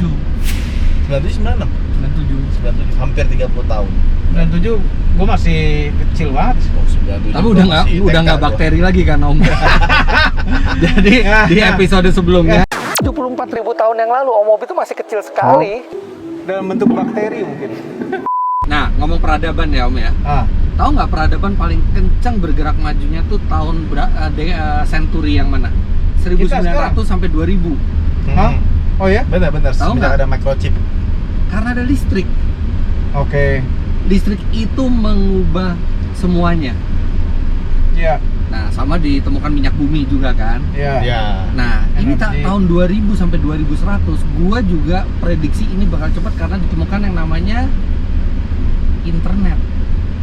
97 96. 97 hampir 30 tahun. 97 gua masih kecil banget. Oh, 97. Tapi udah nggak masih TK gua. bakteri lagi kan Om. Jadi di episode sebelumnya 74.000 tahun yang lalu Om Mobi itu masih kecil sekali. Dalam bentuk bakteri mungkin. Nah, ngomong peradaban ya Om ya. Tahu nggak peradaban paling kencang bergerak majunya tuh tahun century yang mana? 1900 sampai 2000. Hah? Oh ya? Benar-benar. Tahu Semenjak nggak? ada microchip. Karena ada listrik. Oke. Listrik itu mengubah semuanya. Iya. Nah, sama ditemukan minyak bumi juga kan. Iya. Ya. Nah, ini Energi. tahun 2000 sampai 2100, gua juga prediksi ini bakal cepat karena ditemukan yang namanya internet.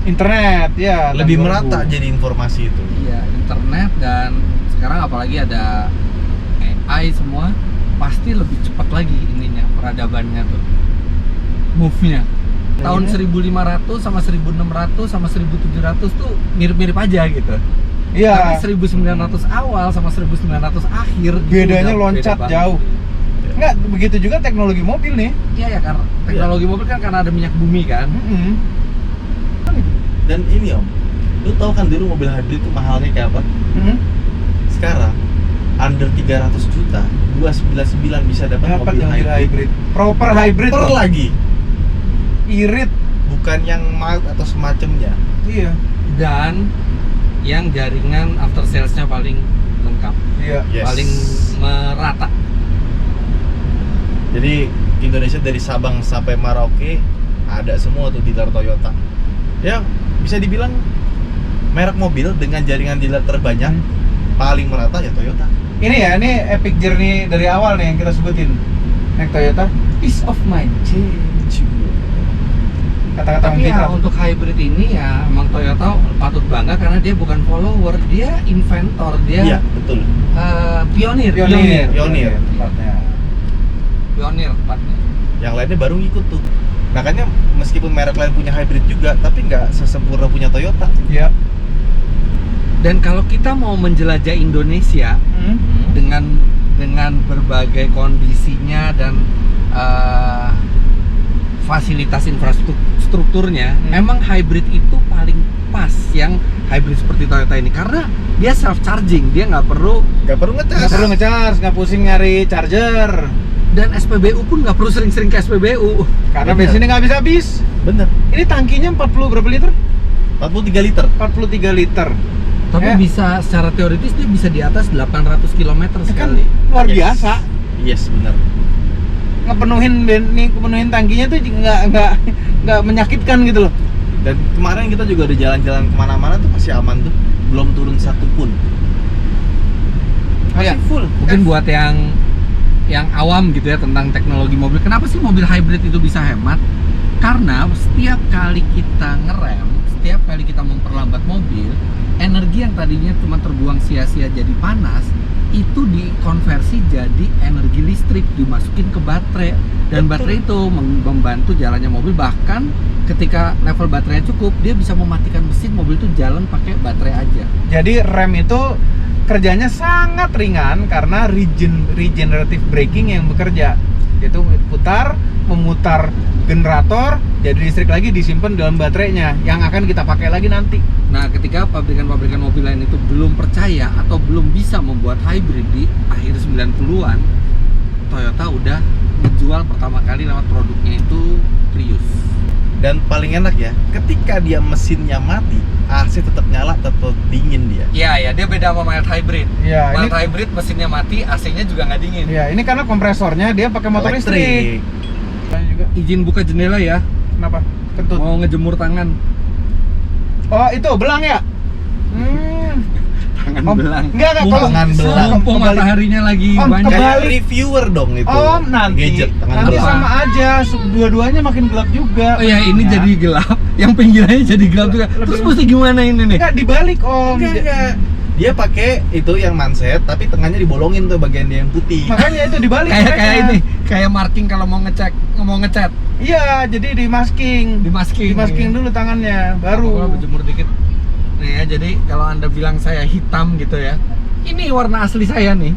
Internet ya. Lebih tahun merata 2000. jadi informasi itu. Iya, internet dan sekarang apalagi ada AI semua, pasti lebih cepat lagi ininya peradabannya tuh. Move-nya. Tahun 1500 sama 1600 sama 1700 tuh mirip-mirip aja gitu. Iya. Tapi 1900 awal sama 1900 akhir itu Bedanya udah loncat beda banget. jauh. Enggak, begitu juga teknologi mobil nih. Iya ya, karena teknologi mobil kan karena ada minyak bumi kan. Dan ini Om, lu tahu kan dulu mobil hybrid itu mahalnya kayak apa? Sekarang under 300 juta, 299 bisa dapat Dapat mobil yang hybrid. hybrid. Proper hybrid. Per loh. lagi, Irit. bukan yang mild atau semacamnya. Iya. Dan yang jaringan after sales-nya paling lengkap, Iya. Yes. paling merata. Jadi Indonesia dari Sabang sampai Merauke ada semua tuh dealer Toyota. Ya bisa dibilang merek mobil dengan jaringan dealer terbanyak paling merata ya Toyota. Ini ya, ini epic journey dari awal nih yang kita sebutin. Naik Toyota, peace of mind. Kata-kata Tapi ya Fitra. untuk hybrid ini ya emang Toyota patut bangga karena dia bukan follower, dia inventor, dia Iya, betul. pionir. Pionir. Tempatnya. Pionir tepatnya. Yang lainnya baru ngikut tuh. Makanya meskipun merek lain punya hybrid juga, tapi nggak sesempurna punya Toyota. Iya. Dan kalau kita mau menjelajah Indonesia dengan berbagai kondisinya dan fasilitas infrastrukturnya, emang hybrid itu paling pas yang hybrid seperti Toyota ini karena dia self charging, dia nggak perlu Nggak perlu ngecas, nggak pusing nyari charger. dan SPBU pun nggak perlu sering-sering ke SPBU Karena Bener. bensinnya nggak habis-habis. Bener. Ini tangkinya 40 berapa liter? 43 liter. 43 liter. tapi Ya. bisa secara teoritis dia bisa di atas 800 km Kan sekali. luar biasa. Yes, bener. Kepenuhin tangkinya tuh nggak menyakitkan gitu loh. Dan kemarin kita juga udah jalan-jalan kemana-mana tuh masih aman tuh, belum turun satu pun. Oh ya, full. mungkin buat yang awam gitu ya tentang teknologi mobil, kenapa sih mobil hybrid itu bisa hemat? Karena setiap kali kita ngerem, setiap kali kita memperlambat mobil, energi yang tadinya cuma terbuang sia-sia jadi panas, itu dikonversi jadi energi listrik, dimasukin ke baterai, dan baterai itu membantu jalannya mobil. Bahkan ketika level baterainya cukup, dia bisa mematikan mesin, mobil itu jalan pakai baterai aja. Jadi rem itu kerjanya sangat ringan karena regenerative braking yang bekerja. Itu putar, memutar generator, jadi listrik lagi disimpan dalam baterainya yang akan kita pakai lagi nanti. Nah, ketika pabrikan-pabrikan mobil lain itu belum percaya atau belum bisa membuat hybrid di akhir 90-an, Toyota udah menjual pertama kali lewat produknya itu Prius. Dan paling enak ya, ketika dia mesinnya mati, AC tetap nyala, tetap dingin dia. Iya, ya, dia beda sama mild hybrid. Ya, Mild ini hybrid mesinnya mati, AC-nya juga nggak dingin. ya, ini karena kompresornya dia pakai motor listrik. Juga. Izin buka jendela ya, Kenapa? Kentut. mau ngejemur tangan. Oh, itu belang ya? Tangan Om, belang. enggak, kalau Tangan belang. Mumpung kebalik. mataharinya lagi Om, banyak. kebalik. Kayak reviewer dong itu. Om, nanti Gadget, tangan nanti belang. sama aja, dua-duanya makin gelap juga. Oh ya, ini Ya. jadi gelap, yang pinggirannya jadi gelap juga. Terus mesti gimana ini nih? Enggak dibalik, Om. Enggak. Dia pakai itu yang manset, tapi tengahnya dibolongin tuh bagian dia yang putih. Makanya itu dibalik. Kayak mereka. ini, kayak marking kalau mau ngecat, Iya, jadi di masking. di masking. Dulu tangannya, Baru baru. berjemur dikit. Nih ya, jadi kalau Anda bilang saya hitam gitu ya, ini warna asli saya nih.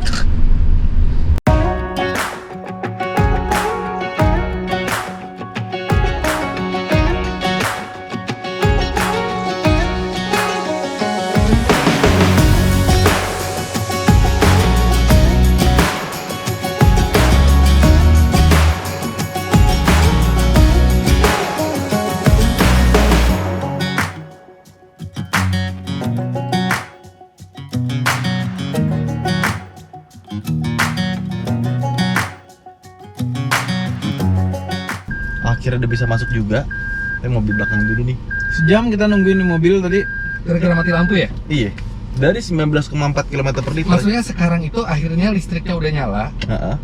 Akhirnya udah bisa masuk juga. Tapi mobil belakang dulu nih. Sejam kita nungguin di mobil tadi. Gara-gara mati lampu ya? Iya. Dari 19,4 km per liter. Maksudnya sekarang itu akhirnya listriknya udah nyala. Heeh.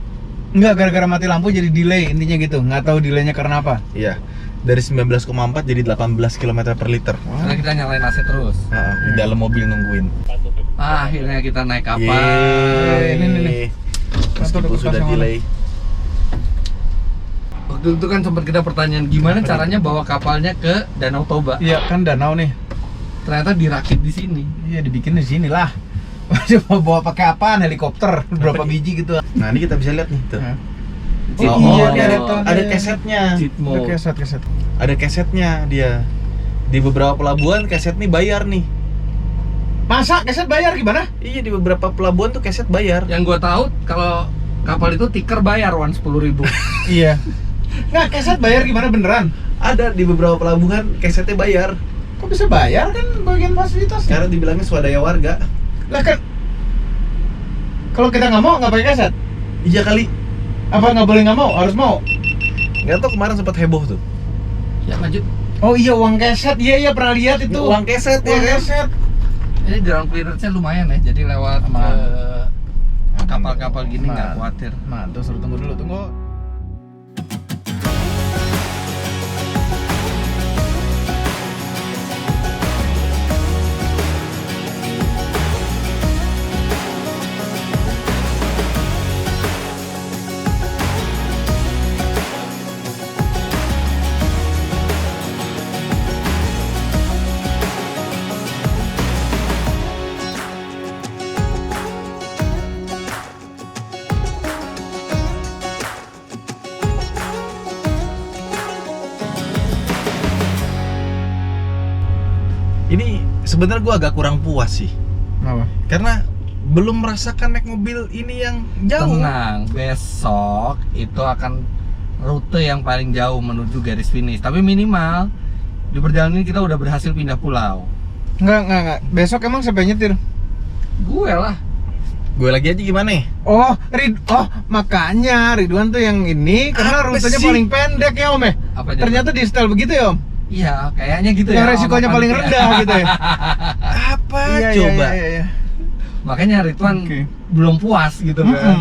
Enggak, gara-gara mati lampu jadi delay, intinya gitu. Nggak tahu delaynya karena apa. Iya. Dari 19,4 jadi 18 km per liter. Karena kita nyalain AC terus. Heeh, di dalam mobil nungguin. Akhirnya kita naik kapal. Yeay. Ini. Meskipun Satu sudah dekat delay. Waktu itu kan sempat kita pertanyaan gimana caranya bawa kapalnya ke Danau Toba. Iya, kan danau nih. Ternyata dirakit di sini. Iya, dibikin di sini lah. Coba bawa pakai apaan? Helikopter berapa biji gitu. Nah, ini kita bisa lihat nih tuh. Oh, Oh, iya, ini dia ada kesetnya. Jitmo. Ada keset. Ada kesetnya dia. Di beberapa pelabuhan keset nih bayar nih. Masa keset bayar gimana? Iya, di beberapa pelabuhan tuh keset bayar. Yang gua tahu kalau kapal itu tiker bayar 10.000. Iya. Nggak, keset bayar gimana beneran? Ada di beberapa pelabuhan kesetnya bayar. Kok bisa bayar kan bagian fasilitas? Karena dibilangnya swadaya warga. Lah kan kalau kita nggak mau nggak pakai keset. Iya kali. Apa nggak boleh nggak mau? Harus mau. Nggak tahu kemarin sempat heboh tuh. Ya lanjut. Oh iya, uang keset. Iya pernah lihat itu. Uang keset ya Uang kan? keset. Ini ground clearance-nya lumayan ya, jadi lewat Aman. kapal-kapal gini nggak Aman. khawatir. Mantul, suruh tunggu dulu, tunggu. Ini sebenarnya gue agak kurang puas sih, Apa? karena belum merasakan naik mobil ini yang jauh. Tenang, besok itu akan rute yang paling jauh menuju garis finish. Tapi minimal di perjalanan ini kita udah berhasil pindah pulau. Enggak. Besok emang siapa yang nyetir? Gue lah. Gue lagi aja gimana ya? Oh, makanya Ridwan tuh yang ini karena Apa rutenya sih? paling pendek ya Om ya? Apa aja? Ternyata di setel begitu ya Om? Iya, kayaknya gitu ya. Yang resikonya sama paling panitia. rendah gitu ya? Apa Iya, coba? Iya. Makanya Ridwan Oke. belum puas gitu kan.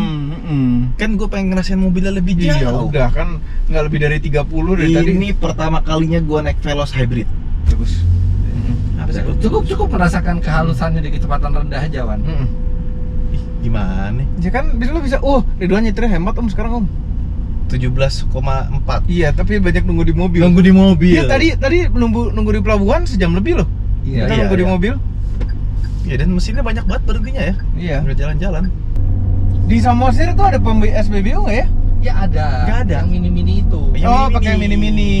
Kan gue pengen ngerasain mobilnya lebih jauh. Iya udah kan nggak lebih dari 30 dari tadi. Ini pertama kalinya gue naik Veloz Hybrid. Bagus. Apa sih? Cukup merasakan kehalusannya di kecepatan rendah aja, Wan. Ih, gimana? Ya kan bisa lu bisa. Ridwan nyetirnya hemat Om sekarang Om. 17,4. Iya, tapi banyak nunggu di mobil. Nunggu di mobil. Iya, tadi nunggu di pelabuhan sejam lebih loh. Iya, Kita iya, nunggu di iya. mobil. Ya dan mesinnya banyak banget berhentinya ya. Iya. Udah jalan-jalan. Di Samosir tuh ada SPBU nggak ya? Ya ada. Nggak ada. Yang mini-mini itu. Yang Oh, mini-mini. pakai mini-mini.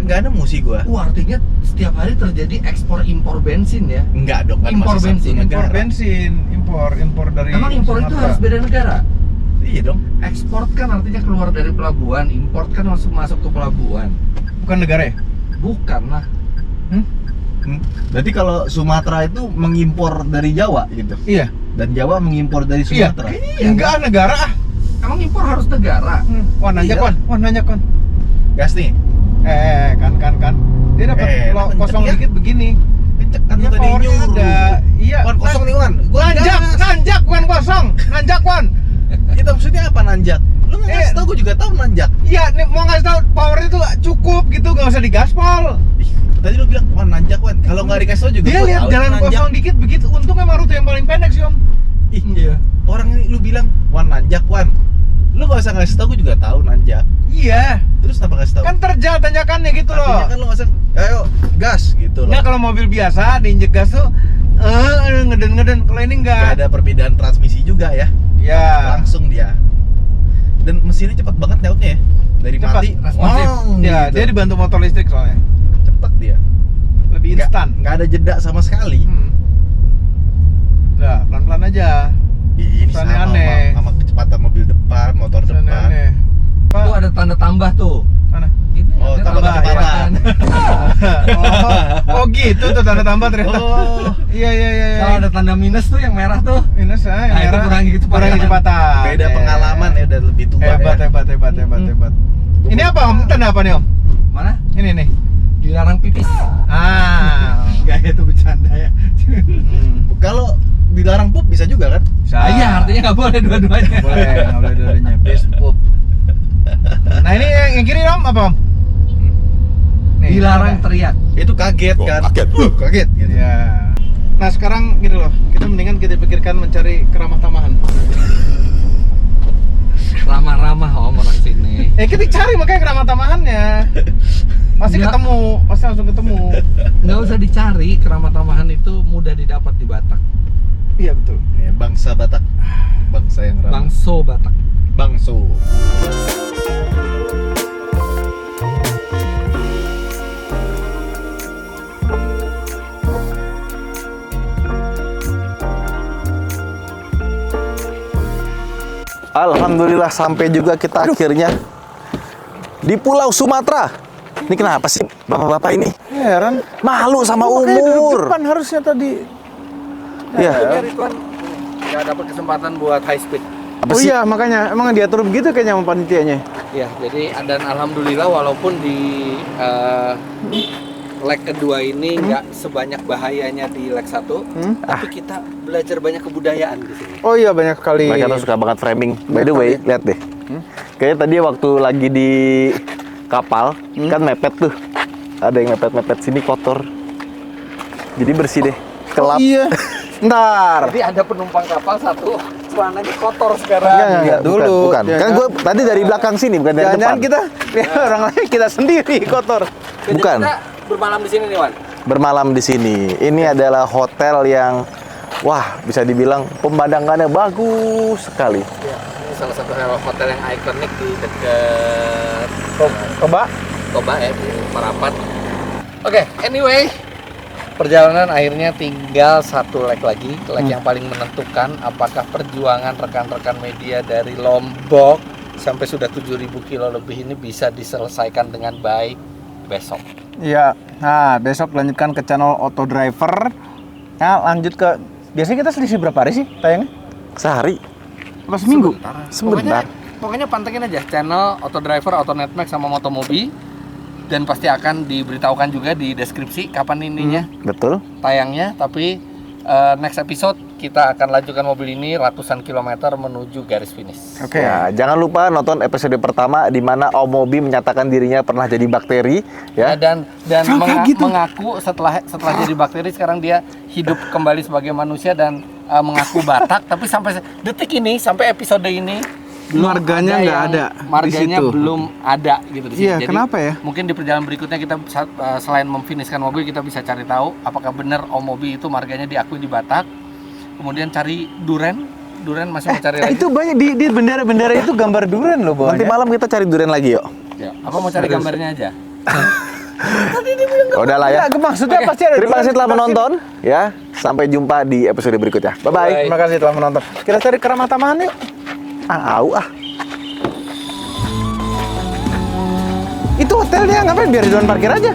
Nggak nemu sih gue. Artinya setiap hari terjadi ekspor impor bensin ya. Nggak dong, kan Impor masih satu bensin, Impor negara. bensin, impor dari Emang impor itu Sumatera. harus beda negara? Iya dong. Ekspor kan artinya keluar dari pelabuhan, import kan masuk ke pelabuhan. Bukan negara ya? Bukan lah. Berarti kalau Sumatera itu mengimpor dari Jawa gitu. Iya. Dan Jawa mengimpor dari Iya. Sumatera. Enggak negara ah. Emang impor harus negara? Wah, nanjak Iya. Wan. Wah, nanjak Wan. Gas nih. Kan. Dia dapat Nanjak kosong ya. dikit begini. Kenceng kan Iya, tadi powernya nyuruh. ada. Iya. Wan kosong nih Wan. Gua Nanjak Wan kosong. Nanjak Wan. Itu maksudnya apa nanjak? Lu nggak ngasih tau, gue juga tahu nanjak. Iya, nih mau ngasih tahu powernya tuh cukup gitu, nggak usah digaspol. Ih, tadi lu bilang Wan nanjak Wan. Kalau nggak dikasih tau juga Dia gua lihat tahu jalan nanjak. kosong dikit begitu. Untung emang rute yang paling pendek sih Om. Ih, iya. Orang ini lu bilang Wan nanjak Wan. Lu nggak usah ngasih tau, gue juga tahu nanjak. Iya. Terus kenapa ngasih tahu? Kan terjal tanjakannya gitu loh. Artinya kan lu nggak usah, ayo gas gitu loh. Nggak, kalau mobil biasa diinjek gas tuh ngeden. Kalau ini Nggak enggak. ada perbedaan transmisi juga ya. Ya. Langsung dia. Dan mesinnya cepat banget nyautnya ya. Dari Cepat, mati, responsif. Ya, gitu. dia dibantu motor listrik soalnya. cepet dia. Lebih Nggak- instan. Nggak ada jeda sama sekali. Nah, pelan-pelan aja. Ih, ini Kesannya sama, aneh. sama kecepatan mobil depan, motor depan. Aneh. Pak, Tuh ada tanda tambah tuh. mana? Itu Oh, ada tambah kecepatan. Oh gitu tuh tanda tambah ternyata. Oh, Iya. Kalau ada tanda minus tuh yang merah tuh. Minus yang Nah, itu merah. kurangi kecepatan. Kurangi kecepatan. beda Iya. pengalaman ya, udah lebih tua Hebat. ya. Ini apa Om? Tanda apa nih Om? Mana? Ini nih. Dilarang pipis. Ah. Gaya itu bercanda ya. Kalau dilarang pup bisa juga kan? Bisa. Iya, artinya nggak boleh dua-duanya. Nggak boleh dua-duanya. Bis pup. Nah ini yang kiri Om apa Om? Nih, Dilarang ada. teriak. Itu kaget kan? Kaget gitu. Ya. Nah sekarang gitu loh, kita mendingan kita pikirkan mencari keramah tamahan. Ramah-ramah Om orang sini. Kita cari makanya keramah tamahannya. Pasti Nggak. ketemu, pasti langsung ketemu. Nggak usah dicari, keramah tamahan itu mudah didapat di Batak. Iya betul. Ya, bangsa Batak, bangsa yang ramah. Bangso Batak. Bangso. Alhamdulillah sampai juga kita akhirnya di Pulau Sumatera. Ini kenapa sih bapak-bapak ini? Heran. Malu sama Makanya duduk umur. depan harusnya tadi. Ya. Ridwan nggak dapat kesempatan buat high speed. Apa Oh sih? iya makanya emang diatur begitu kayaknya sama panitianya. Ya, jadi dan alhamdulillah walaupun di leg kedua ini nggak sebanyak bahayanya di leg 1, tapi kita belajar banyak kebudayaan di sini. Oh iya, banyak sekali. Mereka tuh suka banget framing. By the way, lihat deh. Kayaknya tadi waktu lagi di kapal kan mepet tuh. Ada yang mepet-mepet sini kotor. Jadi bersih deh. Kelap. Iya. Ntar. Jadi ada penumpang kapal satu, celananya kotor sekarang. Enggak, dulu. Bukan. Ya Kan kan? gue tadi dari belakang sini, bukan dari Jangan-jangan depan. kita orang lain kita sendiri kotor. Jadi Bukan. kita bermalam di sini nih, Wan. Bermalam di sini. Ini adalah hotel yang wah, bisa dibilang pemandangannya bagus sekali. Ya, ini salah satu hotel yang ikonik di dekat Coba. Toba ya, di Marapat. Oke, anyway, perjalanan akhirnya tinggal satu leg lagi, leg yang paling menentukan apakah perjuangan rekan-rekan media dari Lombok sampai sudah 7.000 kilo lebih ini bisa diselesaikan dengan baik besok. Iya. Nah, besok lanjutkan ke channel Auto Driver. Nah, lanjut ke biasanya kita selisih berapa hari sih tayangnya? Sehari. Apa seminggu? Sebentar. Pokoknya pantengin aja channel Auto Driver, Auto Netmax sama Motomobi, dan pasti akan diberitahukan juga di deskripsi kapan ininya Betul. tayangnya. Tapi next episode kita akan lanjutkan mobil ini ratusan kilometer menuju garis finish. Oke. Ya, jangan lupa nonton episode pertama di mana Om Mobi menyatakan dirinya pernah jadi bakteri, ya. Dan Oh, kayak gitu. mengaku setelah jadi bakteri sekarang dia hidup kembali sebagai manusia dan mengaku Batak. Tapi sampai detik ini, sampai episode ini Marganya nggak yang- ada marganya di situ. belum ada gitu di sini. Iya, Jadi, kenapa ya? mungkin di perjalanan berikutnya kita selain memfinishkan mobil, kita bisa cari tahu apakah benar Om Mobi itu marganya diakui di Batak. Kemudian cari duren masih mau cari lagi. Itu banyak di bendera-bendera itu gambar durian loh bawahnya. Nanti malam kita cari durian lagi yuk. Ya, apa mau cari gambarnya aja? Udahlah ya. Ya, maksudnya Oke, pasti ada Terima kasih durian, telah pasti. menonton, ya. Sampai jumpa di episode berikutnya. Bye bye. Terima kasih telah menonton. Kita cari Keramatamahan yuk. Au. Itu hotelnya ngapain biar di depan parkir aja?